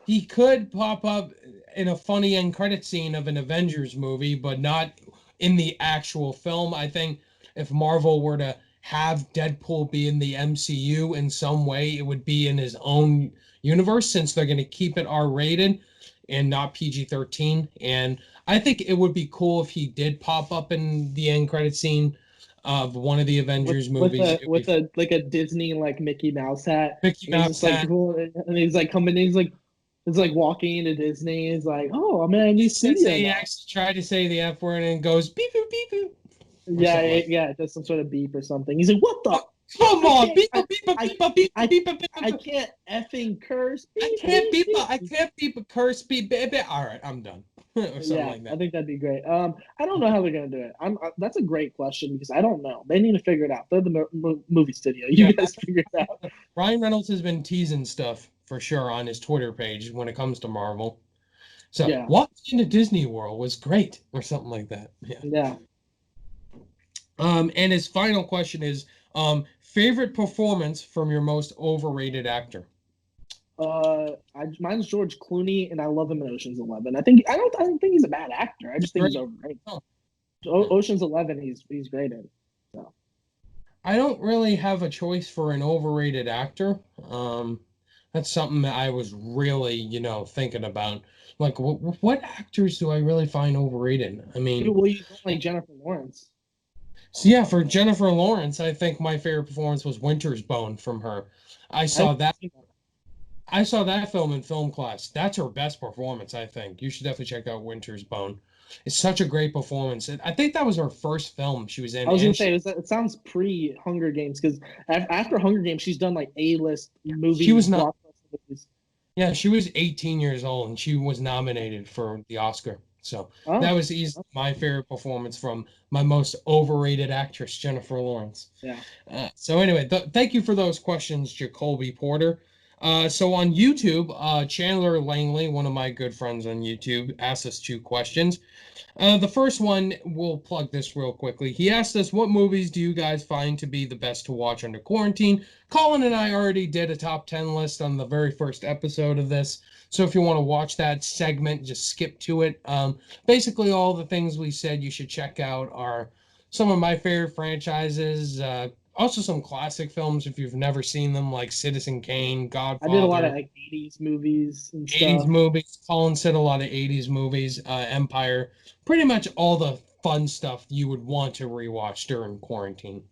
Speaker 1: He could pop up in a funny end credit scene of an Avengers movie, but not in the actual film. I think if Marvel were to have Deadpool be in the MCU in some way, it would be in his own universe since they're going to keep it R-rated and not PG-13. And I think it would be cool if he did pop up in the end credit scene of one of the
Speaker 2: with
Speaker 1: Avengers
Speaker 2: with
Speaker 1: movies.
Speaker 2: a
Speaker 1: It would
Speaker 2: with
Speaker 1: be
Speaker 2: a like a Disney like Mickey Mouse hat,
Speaker 1: Mickey
Speaker 2: and he's
Speaker 1: Mouse
Speaker 2: just like
Speaker 1: hat.
Speaker 2: cool, and he's like coming in, he's like walking into Disney. He's like, oh, I'm in a new studio
Speaker 1: He
Speaker 2: now.
Speaker 1: actually tried to say the F word and goes beep boop beep boop or
Speaker 2: Yeah,
Speaker 1: something like
Speaker 2: yeah, it does some sort of beep or something. He's like, what the?
Speaker 1: that. Oh, come
Speaker 2: I
Speaker 1: on,
Speaker 2: can't,
Speaker 1: beep boop beep boop
Speaker 2: I,
Speaker 1: beep boop beep
Speaker 2: I,
Speaker 1: boop beep boop beep
Speaker 2: I
Speaker 1: boop.
Speaker 2: can't effing curse.
Speaker 1: I
Speaker 2: Beep
Speaker 1: can't
Speaker 2: beep
Speaker 1: beep
Speaker 2: beep.
Speaker 1: I can't beep a curse beep beep beep. All right, I'm done or something
Speaker 2: Yeah,
Speaker 1: like
Speaker 2: I
Speaker 1: that.
Speaker 2: think that'd be great. I don't know how they're gonna do it. That's a great question because I don't know. They need to figure it out. They're the movie studio. You
Speaker 1: Yeah,
Speaker 2: guys figure it out.
Speaker 1: Ryan Reynolds has been teasing stuff for sure on his Twitter page when it comes to Marvel. So
Speaker 2: Yeah.
Speaker 1: walking into Disney World was great, or something like that. Yeah.
Speaker 2: Yeah.
Speaker 1: And his final question is, favorite performance from your most overrated actor?
Speaker 2: Mine's George Clooney, and I love him in Ocean's 11. I don't think he's a bad actor. I
Speaker 1: He's
Speaker 2: just think he's
Speaker 1: great.
Speaker 2: overrated.
Speaker 1: Oh, yeah.
Speaker 2: Ocean's 11, he's great in. So
Speaker 1: I don't really have a choice for an overrated actor. That's something that I was really, thinking about. Like, what actors do I really find overrated? I mean,
Speaker 2: well, you don't like Jennifer Lawrence.
Speaker 1: so yeah, for Jennifer Lawrence, I think my favorite performance was Winter's Bone from her. I
Speaker 2: I
Speaker 1: saw that. I saw that film in film class. That's her best performance, I think. You should definitely check out Winter's Bone. It's such a great performance. And I think that was her first film she was in.
Speaker 2: I was gonna
Speaker 1: And
Speaker 2: say it sounds pre Hunger Games because after Hunger Games she's done like A-list
Speaker 1: she was
Speaker 2: movies,
Speaker 1: not.
Speaker 2: blockbuster movies.
Speaker 1: Yeah, she was 18 years old and she was nominated for the Oscar. So that
Speaker 2: Oh,
Speaker 1: was easily my favorite performance from my most overrated actress, Jennifer Lawrence.
Speaker 2: yeah.
Speaker 1: So anyway, thank you for those questions, Jacoby Porter. So on YouTube, Chandler Langley, one of my good friends on YouTube, asked us two questions. The first one, we'll plug this real quickly. He asked us, what movies do you guys find to be the best to watch under quarantine? Colin and I already did a top 10 list on the very first episode of this. So if you want to watch that segment, just skip to it. Basically, all the things we said you should check out are some of my favorite franchises. Also, some classic films if you've never seen them, like Citizen Kane,
Speaker 2: I did a lot of
Speaker 1: Godfather.
Speaker 2: like 80s movies and
Speaker 1: 80s
Speaker 2: stuff.
Speaker 1: movies. Colin said a lot of 80s movies. Empire. Pretty much all the fun stuff you would want to rewatch during quarantine.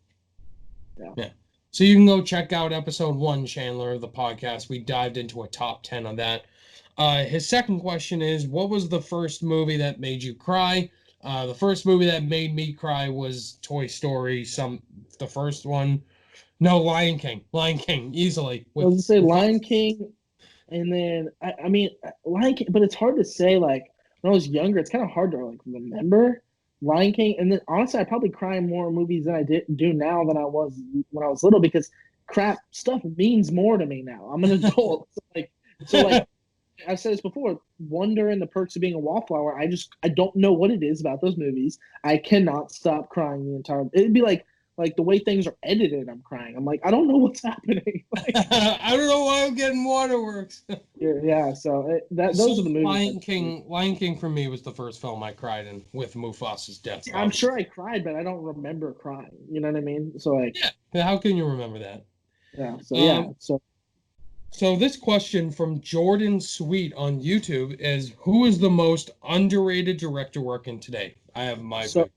Speaker 2: Yeah.
Speaker 1: Yeah. So you can go check out episode 1, Chandler, of the podcast. We dived into a top 10 on that. His second question is, what was the first movie that made you cry? The first movie that made me cry was Toy Story. The first one. No, Lion King. Lion King, easily.
Speaker 2: I was
Speaker 1: With
Speaker 2: gonna say Lion King, and then I mean Lion King, but it's hard to say. Like when I was younger, it's kind of hard to like remember Lion King. And then honestly, I probably cry in more movies than I do now than I was when I was little because crap stuff means more to me now. I'm an adult, so I've said this before. Wonder and the Perks of Being a Wallflower. I don't know what it is about those movies. I cannot stop crying the entire. It'd be like the way things are edited. I'm crying. I'm like I don't know what's happening.
Speaker 1: I don't know why I'm getting waterworks.
Speaker 2: Yeah. So
Speaker 1: So
Speaker 2: those are the movies.
Speaker 1: Lion King for me was the first film I cried in with Mufasa's death.
Speaker 2: I'm
Speaker 1: Obviously.
Speaker 2: sure I cried, but I don't remember crying. You know what I mean? So like
Speaker 1: Yeah. How can you remember that?
Speaker 2: yeah. So
Speaker 1: Um,
Speaker 2: so
Speaker 1: so this question from Jordan Sweet on YouTube is, who is the most underrated director working today? I have my
Speaker 2: so
Speaker 1: pick.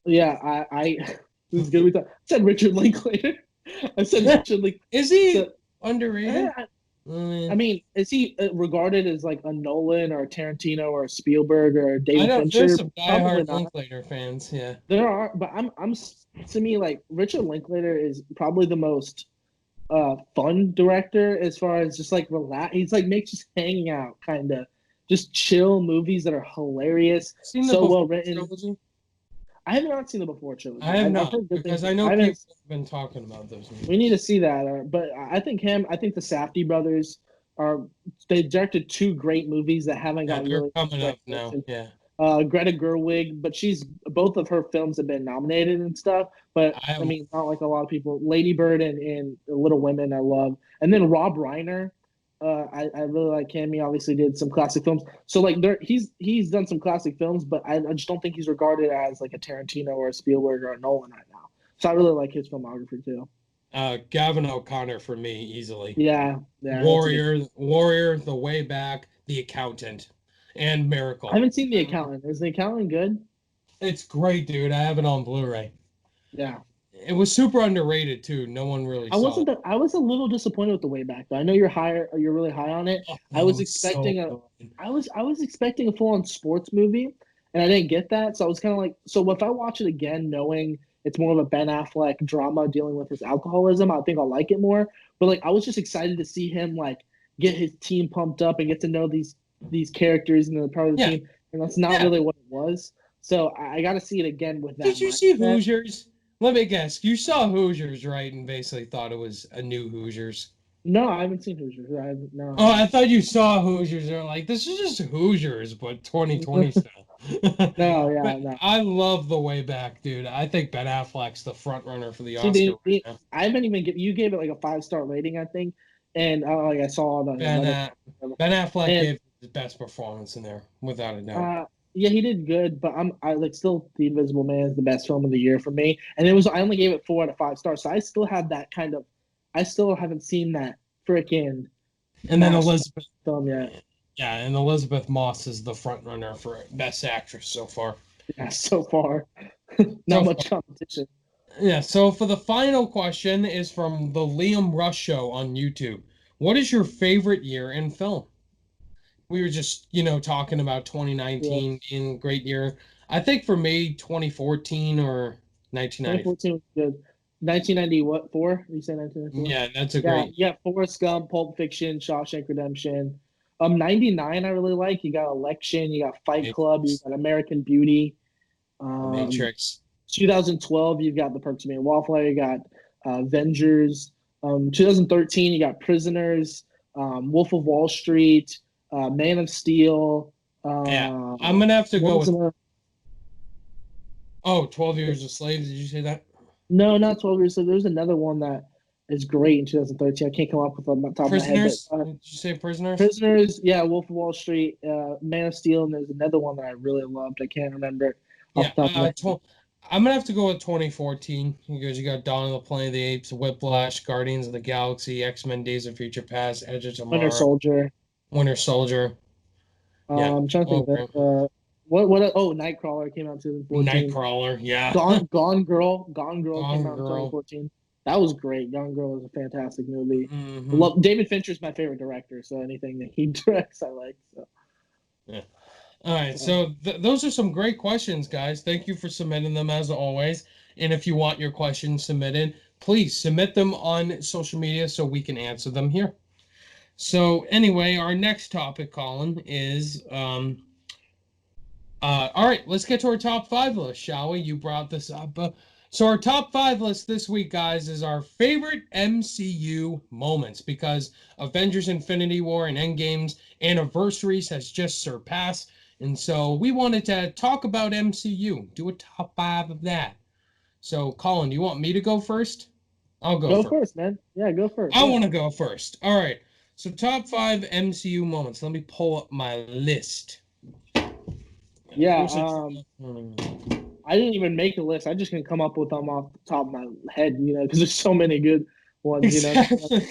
Speaker 2: yeah. I this is good. I said Richard Linklater. I said Richard Linklater.
Speaker 1: Is he
Speaker 2: So,
Speaker 1: underrated?
Speaker 2: I mean, is he regarded as like a Nolan or a Tarantino or a Spielberg or a
Speaker 1: I
Speaker 2: David
Speaker 1: know
Speaker 2: Fincher?
Speaker 1: there's some
Speaker 2: Probably
Speaker 1: diehard
Speaker 2: not.
Speaker 1: Linklater fans. Yeah.
Speaker 2: There are, but I'm to me like Richard Linklater is probably the most fun director as far as just like relax. He's like makes just hanging out kind of just chill movies that are hilarious,
Speaker 1: Seen the
Speaker 2: so
Speaker 1: Before
Speaker 2: well written.
Speaker 1: trilogy?
Speaker 2: I have not seen the Before trilogy.
Speaker 1: I have not,
Speaker 2: heard good
Speaker 1: because
Speaker 2: things.
Speaker 1: I know
Speaker 2: I haven't.
Speaker 1: people have been talking about those movies.
Speaker 2: We need to see that. But I think I think the Safdie brothers are. They directed two great movies that haven't
Speaker 1: Yeah,
Speaker 2: got
Speaker 1: they're
Speaker 2: really
Speaker 1: coming up now.
Speaker 2: recognition.
Speaker 1: Yeah.
Speaker 2: Greta Gerwig, but both of her films have been nominated and stuff. But
Speaker 1: I
Speaker 2: I
Speaker 1: have
Speaker 2: mean, not like a lot of people. Lady Bird and Little Women, I love. And then Rob Reiner, I really like him. He obviously did some classic films. So like he's done some classic films, but I just don't think he's regarded as like a Tarantino or a Spielberg or a Nolan right now. So I really like his filmography too.
Speaker 1: Gavin O'Connor for me easily.
Speaker 2: Yeah,
Speaker 1: Warrior, The Way Back, The Accountant, and
Speaker 2: I
Speaker 1: Miracle.
Speaker 2: haven't seen The Accountant. Is The Accountant good?
Speaker 1: It's great, dude. I have it on Blu-ray.
Speaker 2: Yeah.
Speaker 1: It was super underrated too. No one really saw it.
Speaker 2: I was a little disappointed with The Way Back though. I know you're really high on it.
Speaker 1: Oh,
Speaker 2: I was
Speaker 1: it was
Speaker 2: expecting
Speaker 1: so good.
Speaker 2: I was expecting a full-on sports movie, and I didn't get that. So I was kind of like, so if I watch it again, knowing it's more of a Ben Affleck drama dealing with his alcoholism, I think I'll like it more. But like, I was just excited to see him like get his team pumped up and get to know these characters and the part of the
Speaker 1: Yeah.
Speaker 2: team, and that's not really what it was. So I got to see it again with that.
Speaker 1: Did you see
Speaker 2: mindset.
Speaker 1: Hoosiers? Let me guess. You saw Hoosiers, right? And basically thought it was a new Hoosiers.
Speaker 2: No, I haven't seen Hoosiers. No.
Speaker 1: Oh, I thought you saw Hoosiers. They're like, this is just Hoosiers, but 2020 style.
Speaker 2: No,
Speaker 1: But
Speaker 2: yeah, no.
Speaker 1: I love the way back, dude. I think Ben Affleck's the front runner for the
Speaker 2: See,
Speaker 1: Oscar right now.
Speaker 2: I haven't even you gave it like a 5-star rating, I think, and like I saw it on
Speaker 1: Ben
Speaker 2: Letterboxd,
Speaker 1: uh, Ben Affleck
Speaker 2: and
Speaker 1: gave the best performance in there, without a doubt.
Speaker 2: uh, yeah, he did good, but I like still The Invisible Man is the best film of the year for me, and I only gave it 4 out of 5 stars, so I still have that kind of, I still haven't seen that freaking
Speaker 1: And then
Speaker 2: master
Speaker 1: Elizabeth,
Speaker 2: film yet.
Speaker 1: yeah, and Elizabeth Moss is the front runner for Best Actress so far.
Speaker 2: Yeah, so far, not
Speaker 1: So
Speaker 2: much competition.
Speaker 1: Yeah, so for the final question is from the Liam Rush Show on YouTube. What is your favorite year in film? We were just, talking about
Speaker 2: Yeah,
Speaker 1: 2019 being a great year. I think for me, 2014 or 1994.
Speaker 2: 2014 was good. 1990, what, four? You said 1994?
Speaker 1: Yeah, that's a
Speaker 2: Yeah,
Speaker 1: great.
Speaker 2: you got Forrest Gump, Pulp Fiction, Shawshank Redemption. 99 I really like. You got Election, you got Fight Club, you
Speaker 1: Matrix.
Speaker 2: got American Beauty.
Speaker 1: The
Speaker 2: Um,
Speaker 1: Matrix.
Speaker 2: 2012, you've got The Perks of Being a Wallflower, you got Avengers. 2013, you got Prisoners, Wolf of Wall Street, Man of Steel.
Speaker 1: Yeah, I'm gonna have to
Speaker 2: What
Speaker 1: go
Speaker 2: was
Speaker 1: with.
Speaker 2: another?
Speaker 1: 12 Years a Slave. Did you say that?
Speaker 2: No, not 12 Years. So there's another one that is great in 2013. I can't come up with on the top of my head,
Speaker 1: Prisoners?
Speaker 2: but
Speaker 1: Did you say Prisoners?
Speaker 2: Prisoners, yeah, Wolf of Wall Street, Man of Steel, and there's another one that I really loved. I can't remember it
Speaker 1: Yeah,
Speaker 2: off the top of my head.
Speaker 1: I'm gonna have to go with 2014 because you got Dawn of the Planet of the Apes, Whiplash, Guardians of the Galaxy, X-Men: Days of Future Past, Edge of
Speaker 2: Winter
Speaker 1: Tomorrow,
Speaker 2: Soldier.
Speaker 1: Winter Soldier. Yeah,
Speaker 2: I'm trying to think of
Speaker 1: okay.
Speaker 2: it. What? Oh, Nightcrawler came out in 2014.
Speaker 1: Nightcrawler. Yeah,
Speaker 2: Gone Girl came
Speaker 1: Gone
Speaker 2: out in
Speaker 1: Girl.
Speaker 2: 2014. That was great. Gone Girl was a fantastic movie.
Speaker 1: Hmm.
Speaker 2: Love David Fincher's my favorite director, so anything that he directs, I like. So,
Speaker 1: Yeah. All right,
Speaker 2: so.
Speaker 1: so those are some great questions, guys. Thank you for submitting them as always. And if you want your questions submitted, please submit them on social media so we can answer them here. So anyway, our next topic, Colin, is all right, let's get to our top five list, shall we? You brought this up. So our top five list this week, guys, is our favorite MCU moments because Avengers Infinity War and Endgame's anniversaries has just surpassed. And so we wanted to talk about MCU, do a top five of that. So, Colin, do you want me to go first? I'll go
Speaker 2: Go
Speaker 1: first.
Speaker 2: first, man. Yeah, go first.
Speaker 1: I
Speaker 2: Yeah.
Speaker 1: want to go first. All right. So, top five MCU moments. Let me pull up my list.
Speaker 2: Yeah.
Speaker 1: Hmm.
Speaker 2: I didn't even make a list. I just can come up with them off the top of my head, because there's so many good ones,
Speaker 1: Exactly.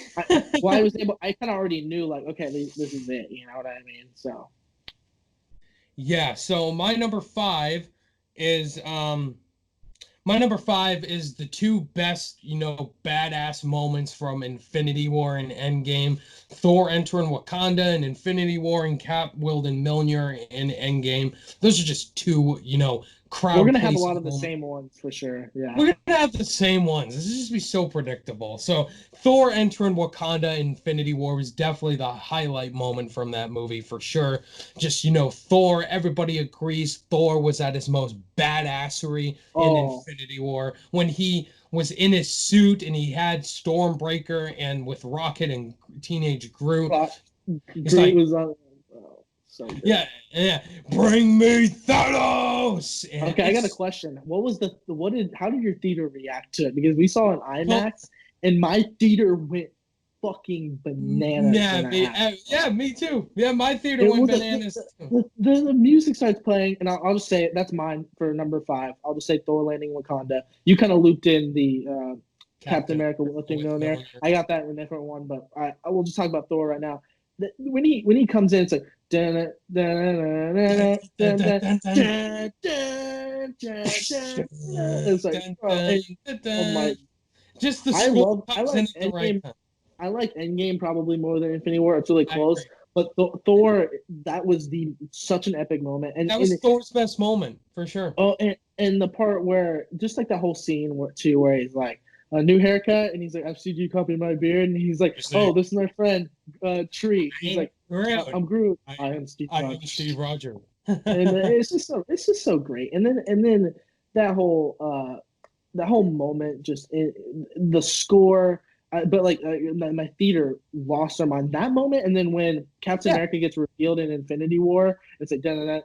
Speaker 2: I was able. I kind of already knew, like, okay, this is it. You know what I mean? So.
Speaker 1: Yeah, so my number five is the two best, badass moments from Infinity War and Endgame. Thor entering Wakanda and Infinity War and Cap wielding Mjolnir in Endgame. Those are just two,
Speaker 2: We're
Speaker 1: crowd
Speaker 2: gonna have a lot
Speaker 1: pleasing
Speaker 2: of the
Speaker 1: moments.
Speaker 2: same ones for sure. Yeah.
Speaker 1: We're gonna have the same ones. This is just be so predictable. So Thor entering Wakanda Infinity War was definitely the highlight moment from that movie for sure. Just Thor, everybody agrees Thor was at his most badassery in
Speaker 2: Oh,
Speaker 1: Infinity War when he was in his suit and he had Stormbreaker and with Rocket and Teenage Groot. It's
Speaker 2: Groot
Speaker 1: like,
Speaker 2: was on. Oh, so good.
Speaker 1: yeah, bring me Thanos. And
Speaker 2: Okay, I got a question. What was how did your theater react to it? Because we saw an
Speaker 1: well,
Speaker 2: IMAX and my theater went fucking bananas
Speaker 1: yeah,
Speaker 2: when that happened.
Speaker 1: me too. Yeah, my theater
Speaker 2: It
Speaker 1: went
Speaker 2: was
Speaker 1: bananas too.
Speaker 2: the music starts playing, and I'll just say it. That's mine for number five. I'll just say Thor landing Wakanda. You kind of looped in the Captain
Speaker 1: Captain
Speaker 2: America
Speaker 1: America
Speaker 2: lifting
Speaker 1: with
Speaker 2: millionaire.
Speaker 1: Mjolnir.
Speaker 2: I got that in a different one, but I will just talk about Thor right now. When he comes in, it's like dun, dun,
Speaker 1: Dun,
Speaker 2: dun,
Speaker 1: dun,
Speaker 2: dun,
Speaker 1: dun,
Speaker 2: dun,
Speaker 1: dun, dun.
Speaker 2: dun, dun, dun, dun. It's like,
Speaker 1: Dun,
Speaker 2: oh,
Speaker 1: dun, dun,
Speaker 2: oh my!
Speaker 1: dun. Just the score
Speaker 2: I
Speaker 1: comes in
Speaker 2: like
Speaker 1: at the right
Speaker 2: Endgame.
Speaker 1: time.
Speaker 2: I like Endgame probably more than Infinity War. It's really
Speaker 1: I agree.
Speaker 2: close, but Thor, that was such an epic moment,
Speaker 1: That was Thor's best moment for sure.
Speaker 2: and the part where just like the whole scene where he's like a new haircut and he's like, I've seen you copy my beard, and he's like,
Speaker 1: You
Speaker 2: oh,
Speaker 1: see,
Speaker 2: this is my friend Tree. He's
Speaker 1: I'm
Speaker 2: like,
Speaker 1: Groot.
Speaker 2: I'm Groot.
Speaker 1: I
Speaker 2: I
Speaker 1: am,
Speaker 2: am Steve
Speaker 1: I am
Speaker 2: Rogers.
Speaker 1: Steve Rogers.
Speaker 2: And it's just so great. And then that whole moment, just the score. But like my theater lost their mind that moment, and then when Captain America gets revealed in Infinity War, it's like da da da.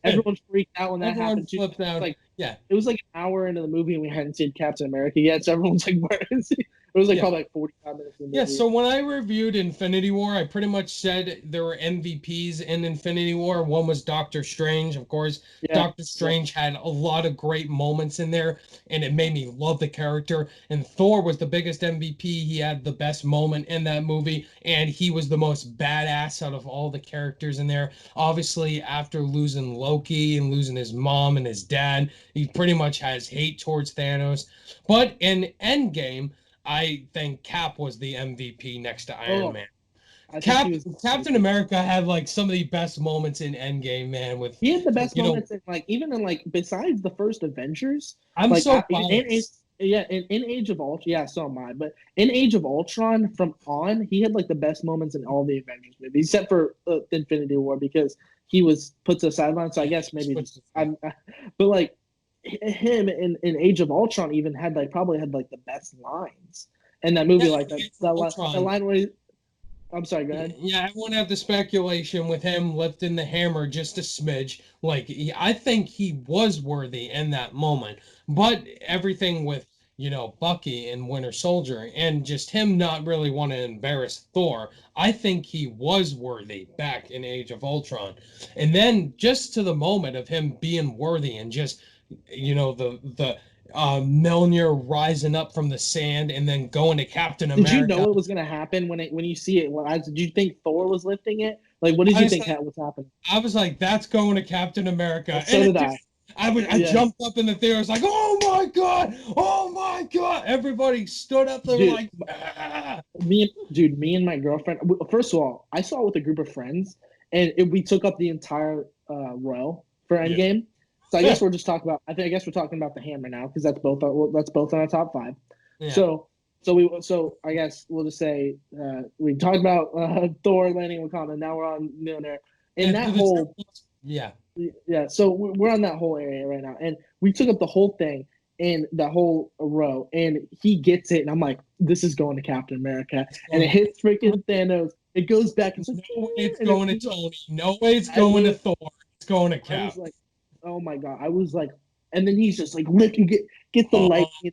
Speaker 2: Everyone freaked out when that
Speaker 1: Everyone
Speaker 2: happened too.
Speaker 1: flipped out.
Speaker 2: Like
Speaker 1: Yeah.
Speaker 2: it was like an hour into the movie and we hadn't seen Captain America yet, so everyone's like, "Where is he?" It was like probably like 45 minutes in the movie.
Speaker 1: Yeah, so when I reviewed Infinity War, I pretty much said there were MVPs in Infinity War. One was Doctor Strange, of course. Doctor Strange had a lot of great moments in there, and it made me love the character. And Thor was the biggest MVP. He had the best moment in that movie, and he was the most badass out of all the characters in there. Obviously, after losing Loki and losing his mom and his dad, he pretty much has hate towards Thanos. But in Endgame, I think Cap was the MVP next to Iron Man. Captain America had like some of the best moments in Endgame, man.
Speaker 2: He had the best moments in like even in like besides the first Avengers.
Speaker 1: I'm
Speaker 2: like,
Speaker 1: so biased.
Speaker 2: In Age of Ultron, yeah, so am I. But in Age of Ultron, from on, he had like the best moments in all the Avengers movies, except for Infinity War because he was put to the sideline. So I guess maybe but like him in Age of Ultron even had like probably had like the best lines in that movie. Like the line where I'm sorry, go ahead.
Speaker 1: Yeah, I won't have the speculation with him lifting the hammer just a smidge. Like, I think he was worthy in that moment. But everything with, Bucky and Winter Soldier and just him not really want to embarrass Thor, I think he was worthy back in Age of Ultron. And then just to the moment of him being worthy and just, the Mjolnir rising up from the sand and then going to Captain America.
Speaker 2: Did you know it was going to happen when you see it? Did you think Thor was lifting it? Like, what did you think was happening?
Speaker 1: I was like, that's going to Captain America.
Speaker 2: So did I.
Speaker 1: I jumped up in the theater. I was like, oh my God. Oh my God. Everybody stood up there like, ah.
Speaker 2: Me and my girlfriend, first of all, I saw it with a group of friends and we took up the entire row for Endgame. Yeah. So I guess we're just talking about. I guess we're talking about the hammer now because that's both on our top 5. Yeah. So I guess we'll just say we talked about Thor landing Wakanda. Now we're on Mjolnir. And that whole
Speaker 1: yeah.
Speaker 2: So we're on that whole area right now, and we took up the whole thing and the whole row, and he gets it, and I'm like, this is going to Captain America, and it hits freaking Thanos. It goes back. It's like,
Speaker 1: no way it's going to Tony. No way it's going to Thor. It's going to Cap.
Speaker 2: I was like, oh my God. I was like, and then he's just like, lift and get the lightning.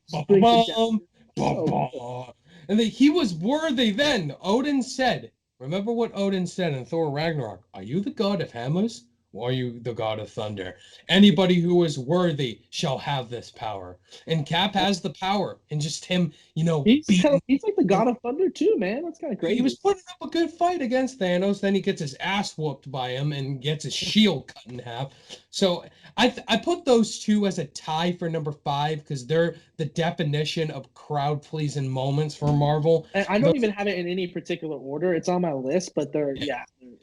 Speaker 1: And then he was worthy then. Odin said, remember what Odin said in Thor Ragnarok? Are you the god of hammers? Or are you the god of thunder? Anybody who is worthy shall have this power. And Cap has the power. And just him,
Speaker 2: he's like the god of thunder too, man. That's kind of crazy.
Speaker 1: He was putting up a good fight against Thanos. Then he gets his ass whooped by him and gets his shield cut in half. So I put those two as a tie for number 5 because they're the definition of crowd-pleasing moments for Marvel.
Speaker 2: And I don't even have it in any particular order. It's on my list, but they're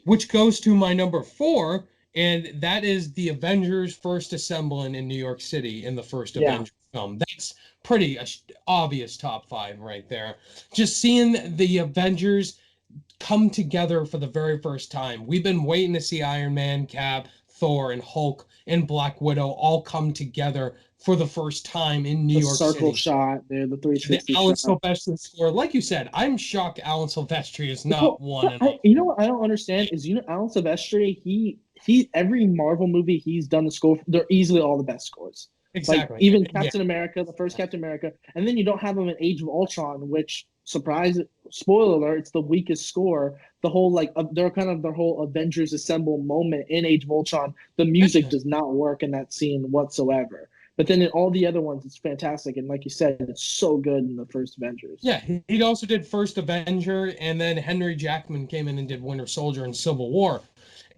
Speaker 1: Which goes to my number 4. And that is the Avengers first assembling in New York City in the first Avengers film. That's pretty obvious top 5 right there. Just seeing the Avengers come together for the very first time. We've been waiting to see Iron Man, Cap, Thor, and Hulk and Black Widow all come together for the first time in New York City.
Speaker 2: The circle shot, there, the 360
Speaker 1: Alan Silvestri score. Like you said, I'm shocked Alan Silvestri is not one.
Speaker 2: You know what I don't understand is, Alan Silvestri, he every Marvel movie he's done the score, they're easily all the best scores.
Speaker 1: Exactly.
Speaker 2: Like even Captain America, the first Captain America, and then you don't have him in Age of Ultron, which, spoiler alert, it's the weakest score. The whole their whole Avengers Assemble moment in Age of Ultron, the music does not work in that scene whatsoever. But then in all the other ones, it's fantastic. And like you said, it's so good in the first Avengers.
Speaker 1: Yeah, he also did First Avenger, and then Henry Jackman came in and did Winter Soldier and Civil War.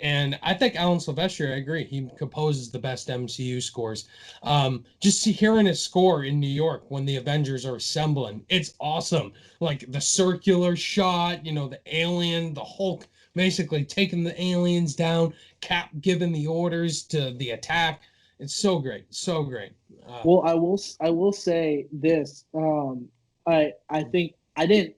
Speaker 1: And I think Alan Silvestri, I agree, he composes the best MCU scores. Just hearing his score in New York when the Avengers are assembling, it's awesome. Like the circular shot, the alien, the Hulk basically taking the aliens down, Cap giving the orders to the attack. It's so great, so great.
Speaker 2: Well, I will say this. I think I didn't.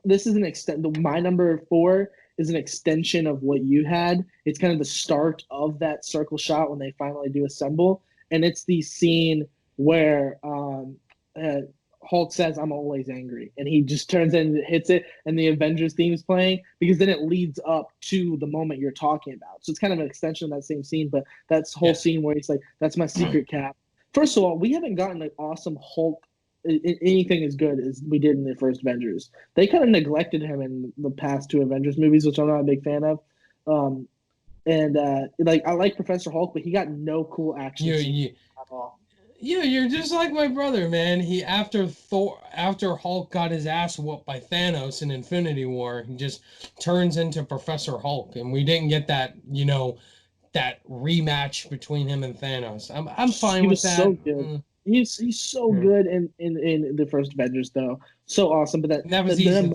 Speaker 2: This is an extent. My number 4 is an extension of what you had. It's kind of the start of that circle shot when they finally do assemble, and it's the scene where Hulk says, "I'm always angry," and he just turns in and hits it, and the Avengers theme is playing because then it leads up to the moment you're talking about. So it's kind of an extension of that same scene, but that's whole scene where he's like, "That's my secret cap." First of all, we haven't gotten an awesome Hulk, anything as good as we did in the first Avengers. They kind of neglected him in the past 2 Avengers movies, which I'm not a big fan of. I like Professor Hulk, but he got no cool action scenes at all.
Speaker 1: Yeah, you're just like my brother, man. He after Hulk got his ass whooped by Thanos in Infinity War, he just turns into Professor Hulk, and we didn't get that, that rematch between him and Thanos. I'm fine
Speaker 2: He
Speaker 1: with
Speaker 2: was
Speaker 1: that.
Speaker 2: so good. He's so good in the first Avengers though. So awesome. But
Speaker 1: that was easy.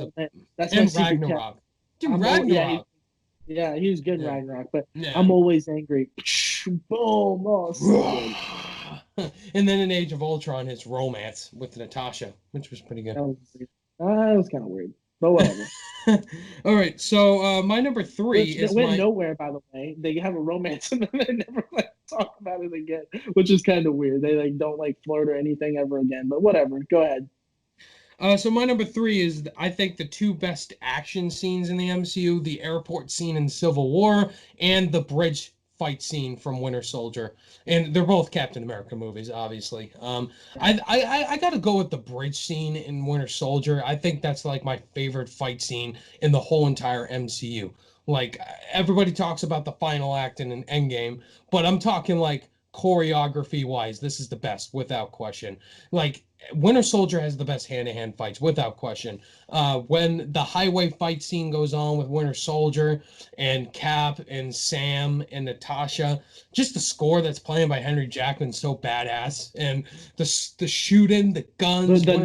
Speaker 2: That's my
Speaker 1: and
Speaker 2: secret
Speaker 1: Ragnarok.
Speaker 2: cap.
Speaker 1: Dude, Ragnarok.
Speaker 2: Yeah, he was good in
Speaker 1: Yeah.
Speaker 2: Ragnarok, but
Speaker 1: Yeah.
Speaker 2: I'm always angry. Boom! Oh, so good.
Speaker 1: And then in Age of Ultron, his romance with Natasha, which was pretty good.
Speaker 2: That was kind of weird, but whatever.
Speaker 1: All right, so my number 3 is
Speaker 2: went nowhere. By the way, they have a romance and then they never talk about it again, which is kind of weird. They don't flirt or anything ever again. But whatever. Go ahead.
Speaker 1: So my number 3 is, I think, the 2 best action scenes in the MCU: the airport scene in Civil War and the bridge fight scene from Winter Soldier. And they're both Captain America movies, obviously. I got to go with the bridge scene in Winter Soldier. I think that's like my favorite fight scene in the whole entire MCU. Like, everybody talks about the final act in an Endgame, but I'm talking like choreography wise, this is the best without question. Like, Winter Soldier has the best hand-to-hand fights without question. When the highway fight scene goes on with Winter Soldier and Cap and Sam and Natasha, just the score that's playing by Henry Jackman's so badass, and the shooting, the guns,
Speaker 2: the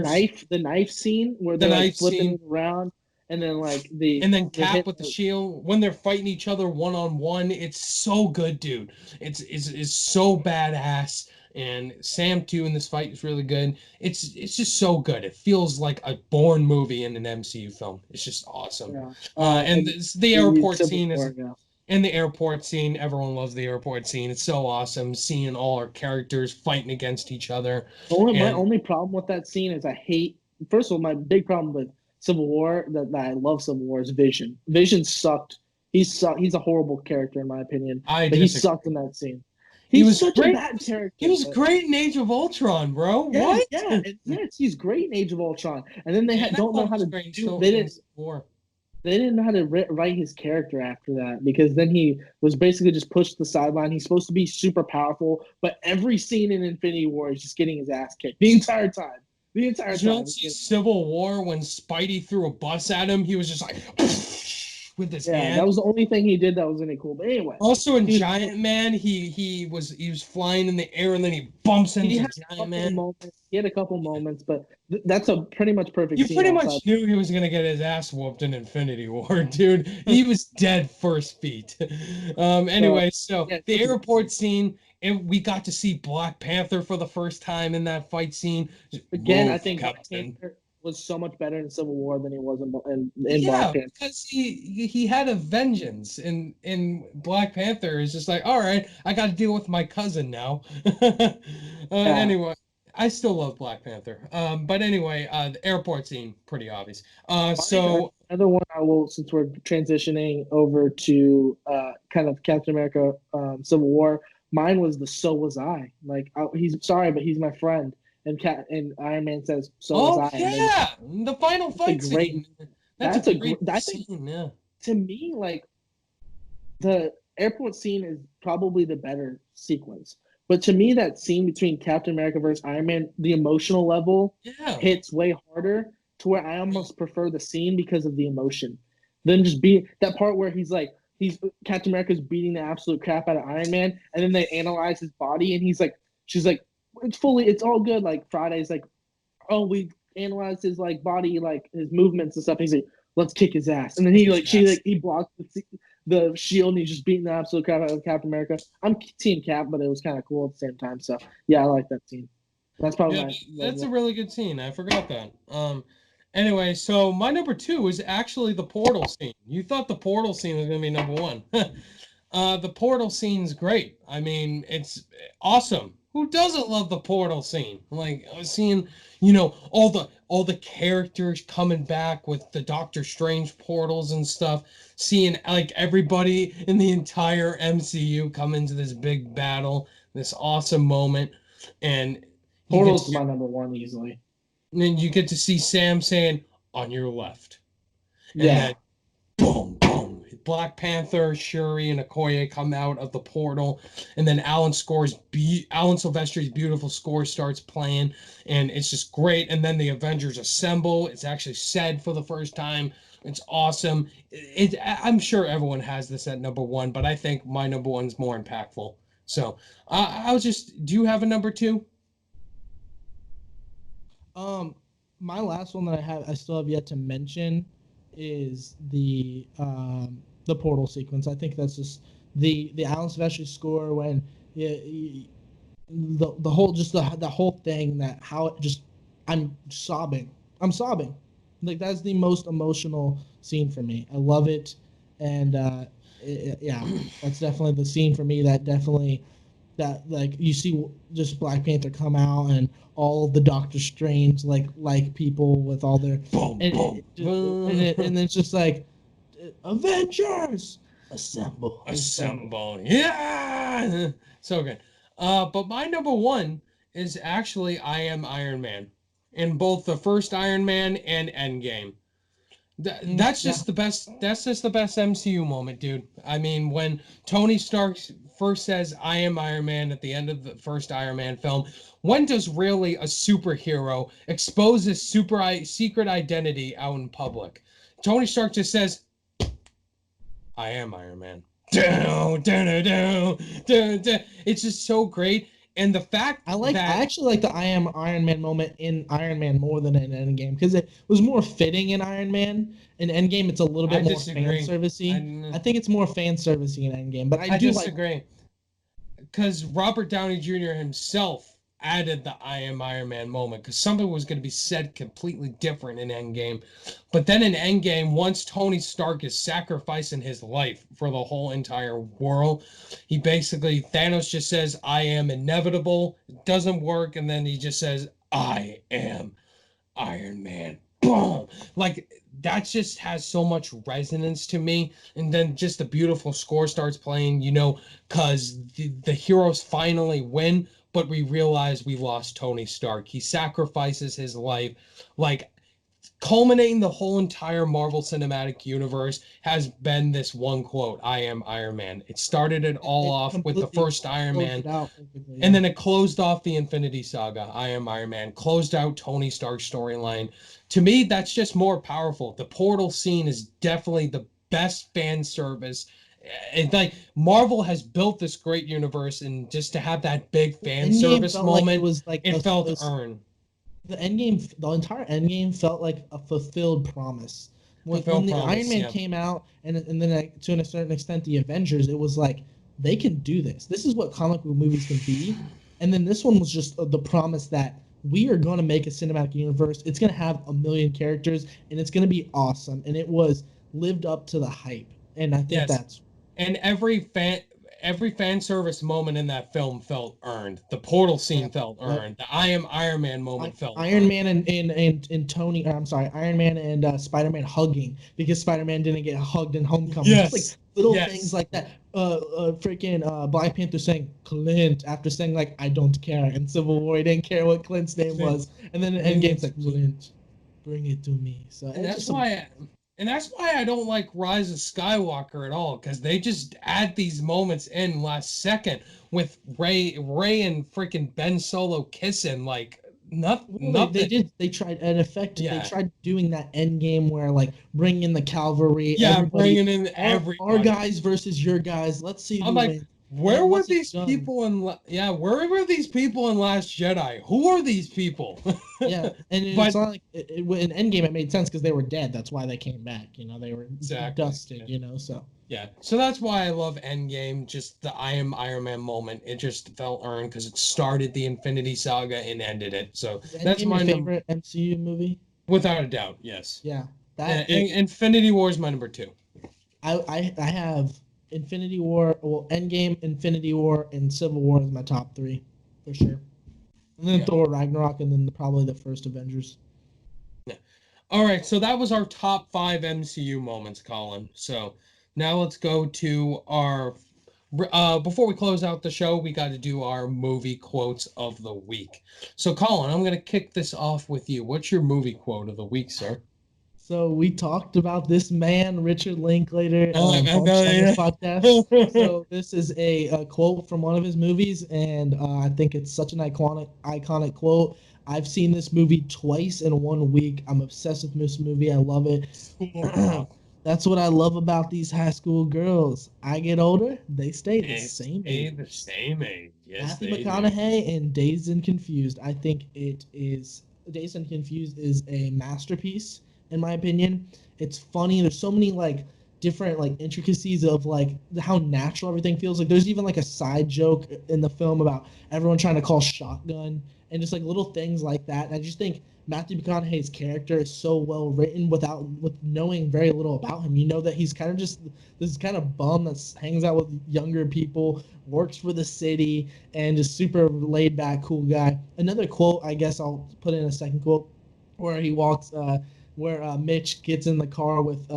Speaker 2: knife scene where they're like flipping around, and then
Speaker 1: Cap with the shield when they're fighting each other one-on-one. It's so good, dude. It's so badass. And Sam too in this fight is really good. It's just so good. It feels like a Bourne movie in an MCU film. It's just awesome.
Speaker 2: Yeah.
Speaker 1: And the airport scene is
Speaker 2: yeah.
Speaker 1: in the airport scene. Everyone loves the airport scene. It's so awesome seeing all our characters fighting against each other.
Speaker 2: My only problem with that scene is I hate. First of all, my big problem with Civil War that I love Civil War is Vision. Vision sucked. He's a horrible character in my opinion. But he sucked in that scene. He was such a bad character.
Speaker 1: He was great in Age of Ultron, bro.
Speaker 2: Yeah,
Speaker 1: what?
Speaker 2: Yeah, yes, he's great in Age of Ultron. And then they don't know how to do. They didn't know how to write his character after that because then he was basically just pushed to the sideline. He's supposed to be super powerful, but every scene in Infinity War is just getting his ass kicked the entire time. The entire time.
Speaker 1: Civil War, when Spidey threw a bus at him, he was just like with his hand.
Speaker 2: That was the only thing he did that was any cool. But anyway.
Speaker 1: Also in Giant Man, he was flying in the air and then he bumps into Giant Man.
Speaker 2: He had a couple moments, but that's a pretty much perfect scene.
Speaker 1: You pretty much knew he was gonna get his ass whooped in Infinity War, dude. He was dead first beat. Anyway, the airport scene, and we got to see Black Panther for the first time in that fight scene.
Speaker 2: Again, I think Black Panther was so much better in Civil War than he was in Black Panther. Because
Speaker 1: he had a vengeance in Black Panther. Is just like, all right, I got to deal with my cousin now. Anyway, I still love Black Panther. But anyway, the airport scene, pretty obvious. So
Speaker 2: another one I will, since we're transitioning over to kind of Captain America, Civil War. Mine was the "So was I." Like, he's sorry, but he's my friend. And Iron Man says, "So was I."
Speaker 1: Yeah, the final fight scene. That's a great scene. Yeah.
Speaker 2: To me, like, the airport scene is probably the better sequence. But to me, that scene between Captain America versus Iron Man, the emotional level hits way harder to where I almost prefer the scene because of the emotion. Than just that part where Captain America's beating the absolute crap out of Iron Man, and then they analyze his body, and she's like, it's all good. Like, Friday's like, oh, we analyzed his body, his movements and stuff. He's like, let's kick his ass. And then he blocks the shield and he's just beating the absolute crap out of Captain America. I'm Team Cap, but it was kind of cool at the same time. So yeah, I like that scene. That's probably
Speaker 1: that's a really good scene. I forgot that. Anyway, so my number 2 is actually the portal scene. You thought the portal scene was gonna be number 1. The portal scene's great. I mean, it's awesome. who doesn't love the portal scene? Like seeing, all the characters coming back with the Doctor Strange portals and stuff, seeing like everybody in the entire MCU come into this big battle, this awesome moment, and
Speaker 2: Portal's my number one easily.
Speaker 1: and then you get to see Sam saying, "On your left," and
Speaker 2: Yeah.
Speaker 1: then boom, boom. Black Panther, Shuri, and Okoye come out of the portal, and then Alan Silvestri's beautiful score starts playing, and it's just great. And then the Avengers assemble. It's actually said for the first time. It's awesome. I'm sure everyone has this at number one, but I think my number one's more impactful. So do you have a number two?
Speaker 3: My last one that I still have yet to mention is the portal sequence. I think that's just the Alan Silvestri score when the whole just the whole thing, that how it just I'm sobbing. Like that's the most emotional scene for me. I love it, and yeah, that's definitely the scene for me that like you see just Black Panther come out and all of the Doctor Strange like people with all their
Speaker 1: Boom, boom, boom.
Speaker 3: And it's just like Avengers assemble.
Speaker 1: Yeah, so good. But my number one is actually I Am Iron Man, in both the first Iron Man and Endgame. That's just the best. That's just the best MCU moment, dude. I mean, when Tony Stark first says "I am Iron Man" at the end of the first Iron Man film, when does really a superhero expose his secret identity out in public? Tony Stark just says, "I am Iron Man." It's just so great. And the fact
Speaker 3: I actually like the I am Iron Man moment in Iron Man more than in Endgame, because it was more fitting in Iron Man. In Endgame, it's a little bit more fan servicey. I think it's more fan servicey in Endgame, but I do
Speaker 1: disagree. Because Robert Downey Jr. himself added the I am Iron Man moment, because something was going to be said completely different in Endgame. But then in Endgame, once Tony Stark is sacrificing his life for the whole entire world, he basically, Thanos just says, "I am inevitable." It doesn't work. And then he just says, "I am Iron Man." Boom! Like, that just has so much resonance to me. And then just the beautiful score starts playing, because the heroes finally win, but we realize we lost Tony Stark. He sacrifices his life. Like, culminating the whole entire Marvel Cinematic Universe has been this one quote, "I am Iron Man." It started it all off with the first Iron Man, and then it closed off the Infinity Saga. "I am Iron Man" closed out Tony Stark's storyline. To me, that's just more powerful. The portal scene is definitely the best fan service. It's like Marvel has built this great universe, and just to have that big fan service moment, it felt earned.
Speaker 3: The entire Endgame felt like a fulfilled promise. When the Iron Man came out, and then to a certain extent the Avengers, it was like they can do this. This is what comic book movies can be. And then this one was just the promise that we are going to make a cinematic universe. It's going to have 1 million characters, and it's going to be awesome. And it was lived up to the hype. And I think that's.
Speaker 1: And every fan service moment in that film felt earned. The portal scene felt earned. The I am Iron Man moment felt
Speaker 3: Iron
Speaker 1: earned.
Speaker 3: Man and Tony, I'm sorry, Iron Man and Spider-Man hugging, because Spider-Man didn't get hugged in Homecoming.
Speaker 1: Yes.
Speaker 3: Just like little things like that. Freaking Black Panther saying Clint after saying like "I don't care" in Civil War. He didn't care what Clint's name was, and then in Endgame's like "Clint, bring it to me." So
Speaker 1: and that's why. And that's why I don't like Rise of Skywalker at all, because they just add these moments in last second with Ray and freaking Ben Solo kissing, like nothing.
Speaker 3: They tried an effect. Yeah. They tried doing that end game where like bringing in the cavalry.
Speaker 1: Yeah, bringing in
Speaker 3: our guys versus your guys. Let's see.
Speaker 1: I'm like, where were these people in? Where were these people in Last Jedi? Who are these people?
Speaker 3: Yeah, and it's not like in Endgame it made sense because they were dead. That's why they came back. They were dusted. Yeah. So
Speaker 1: yeah, so that's why I love Endgame. Just the I am Iron Man moment. It just felt earned because it started the Infinity Saga and ended it. So that's my
Speaker 3: favorite MCU movie,
Speaker 1: without a doubt. Yes.
Speaker 3: Yeah,
Speaker 1: Infinity War is my number two.
Speaker 3: I have Infinity War, Endgame, Infinity War, and Civil War is my top three. for sure. And then Thor Ragnarok, and then probably the first Avengers.
Speaker 1: Yeah. All right, so that was our top 5 MCU moments, Colin. So now let's go to our. Before we close out the show, we got to do our movie quotes of the week. So, Colin, I'm going to kick this off with you. What's your movie quote of the week, sir?
Speaker 3: So we talked about this man, Richard Linklater,
Speaker 1: I know,
Speaker 3: on this podcast. So this is a quote from one of his movies, and I think it's such an iconic quote. I've seen this movie twice in 1 week. I'm obsessed with this movie. I love it. That's what I love about these high school girls. I get older, they stay the same age.
Speaker 1: The same age. Yes,
Speaker 3: Matthew McConaughey in Dazed and Confused. I think it is Dazed and Confused is a masterpiece. In my opinion, it's funny. There's so many like different like intricacies of like how natural everything feels. Like there's even like a side joke in the film about everyone trying to call shotgun and just like little things like that. And I just think Matthew McConaughey's character is so well written with knowing very little about him. You know that he's kind of just this kind of bum that hangs out with younger people, works for the city, and just super laid back, cool guy. Another quote, I guess I'll put in a second quote, where he walks. Where Mitch gets in the car with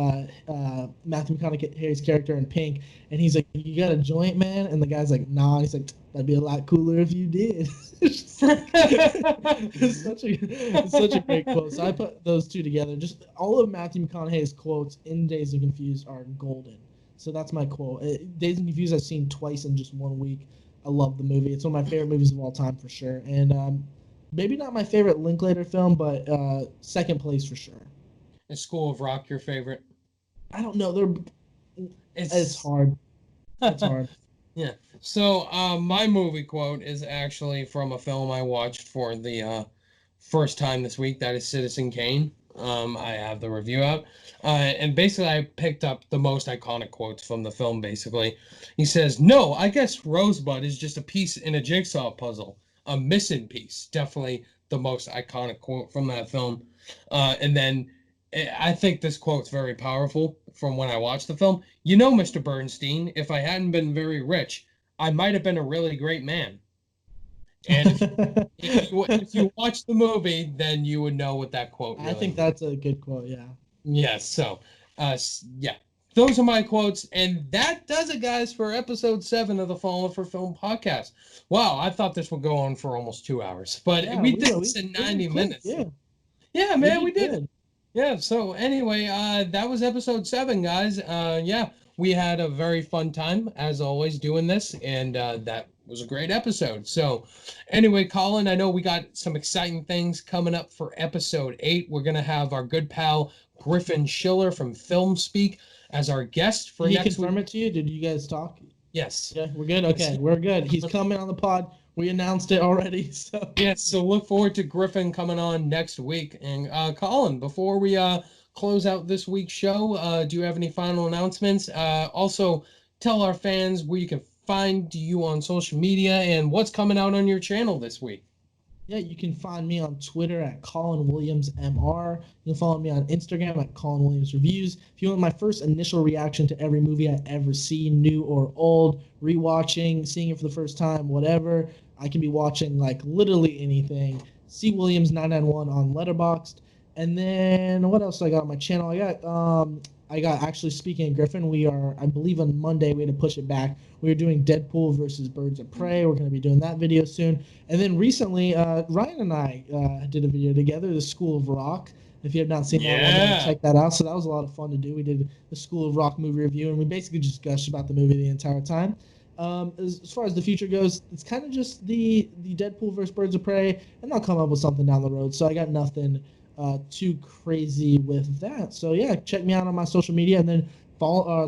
Speaker 3: Matthew McConaughey's character in Pink, and he's like, "You got a joint, man?" And the guy's like, "Nah." And he's like, "That'd be a lot cooler if you did." It's such a great quote. So I put those two together. Just all of Matthew McConaughey's quotes in Dazed and Confused are golden. So that's my quote. Dazed and Confused I've seen twice in just 1 week. I love the movie. It's one of my favorite movies of all time for sure. And maybe not my favorite Linklater film, but second place for sure.
Speaker 1: Is School of Rock your favorite?
Speaker 3: I don't know. It's hard. It's hard.
Speaker 1: Yeah. So my movie quote is actually from a film I watched for the first time this week. That is Citizen Kane. I have the review out. And basically I picked up the most iconic quotes from the film, basically. He says, "No, I guess Rosebud is just a piece in a jigsaw puzzle. A missing piece." Definitely the most iconic quote from that film. And then I think this quote's very powerful from when I watched the film. "You know, Mr. Bernstein, if I hadn't been very rich, I might have been a really great man." And if you watch the movie, then you would know what that quote really
Speaker 3: I think that's a good quote, yeah.
Speaker 1: Yes, so, yeah. Those are my quotes, and that does it, guys, for episode 7 of the Fallen for Film podcast. Wow, I thought this would go on for almost 2 hours, but we did this in 90 minutes. Yeah, man, we did. Yeah, so anyway, that was episode 7, guys. Yeah, we had a very fun time, as always, doing this, and that was a great episode. So anyway, Colin, I know we got some exciting things coming up for episode 8. We're going to have our good pal Griffin Schiller from Film Speak as our guest for next week.
Speaker 3: Did he confirm it to you? Did you guys talk?
Speaker 1: Yes.
Speaker 3: Yeah, we're good? Okay, we're good. He's coming on the pod. We announced it already. So
Speaker 1: yes, so look forward to Griffin coming on next week. And Colin, before we close out this week's show, do you have any final announcements? Also, tell our fans where you can find you on social media and what's coming out on your channel this week.
Speaker 3: Yeah, you can find me on Twitter at Colin Williams MR. You can follow me on Instagram at Colin Williams Reviews. If you want my first initial reaction to every movie I ever see, new or old, rewatching, seeing it for the first time, whatever, I can be watching like literally anything. C Williams 991 on Letterboxd. And then what else I got on my channel? I got actually, speaking of Griffin, we are, I believe on Monday, we had to push it back. We were doing Deadpool versus Birds of Prey. We're going to be doing that video soon. And then recently, Ryan and I did a video together, The School of Rock. If you have not seen that one, check that out. So that was a lot of fun to do. We did the School of Rock movie review, and we basically just gushed about the movie the entire time. As far as the future goes, it's kind of just the Deadpool versus Birds of Prey, and I'll come up with something down the road. So I got nothing too crazy with that. So yeah, check me out on my social media, and then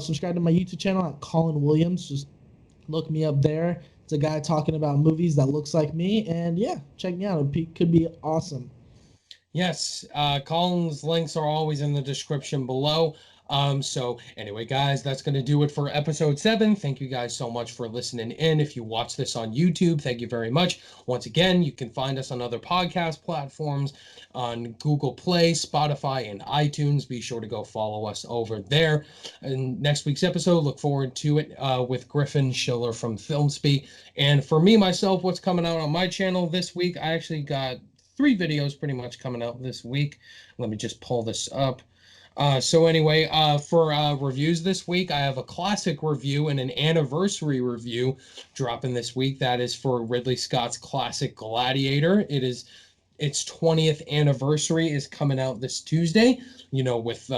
Speaker 3: subscribe to my YouTube channel at Colin Williams. Just look me up there. It's a guy talking about movies that looks like me, and yeah, check me out. It could be awesome.
Speaker 1: Yes, Colin's links are always in the description below. So anyway, guys, that's going to do it for episode 7. Thank you guys so much for listening in. If you watch this on YouTube, thank you very much. Once again, you can find us on other podcast platforms, on Google Play, Spotify, and iTunes. Be sure to go follow us over there. And next week's episode, look forward to it with Griffin Schiller from FilmSpeak. And for me, myself, what's coming out on my channel this week, I actually got 3 videos pretty much coming out this week. Let me just pull this up. So anyway, for reviews this week, I have a classic review and an anniversary review dropping this week. That is for Ridley Scott's classic Gladiator. Its 20th anniversary is coming out this Tuesday, with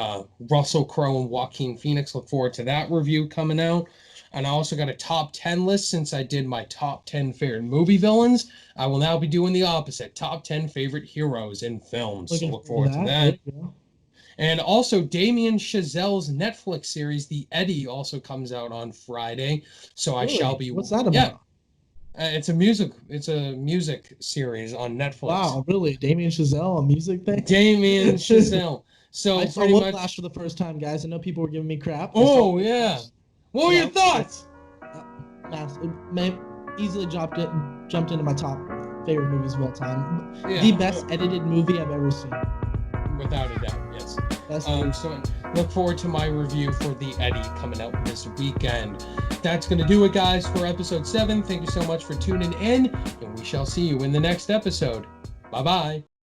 Speaker 1: Russell Crowe and Joaquin Phoenix. Look forward to that review coming out. And I also got a top 10 list since I did my top 10 favorite movie villains. I will now be doing the opposite, top 10 favorite heroes in films. So look forward to that. And also, Damien Chazelle's Netflix series, The Eddie, also comes out on Friday. So really? I shall be.
Speaker 3: What's that about?
Speaker 1: Yeah, it's a music series on Netflix.
Speaker 3: Wow, really? Damien Chazelle, a music thing?
Speaker 1: Damien Chazelle. So
Speaker 3: I saw Whiplash for the first time, guys. I know people were giving me crap.
Speaker 1: Oh yeah. What were your thoughts?
Speaker 3: Easily jumped into my top favorite movies of all time.
Speaker 1: Yeah.
Speaker 3: The best edited movie I've ever seen.
Speaker 1: Without a doubt, yes.
Speaker 3: So
Speaker 1: look forward to my review for The Eddie coming out this weekend. That's going to do it, guys, for episode 7. Thank you so much for tuning in, and we shall see you in the next episode. Bye-bye.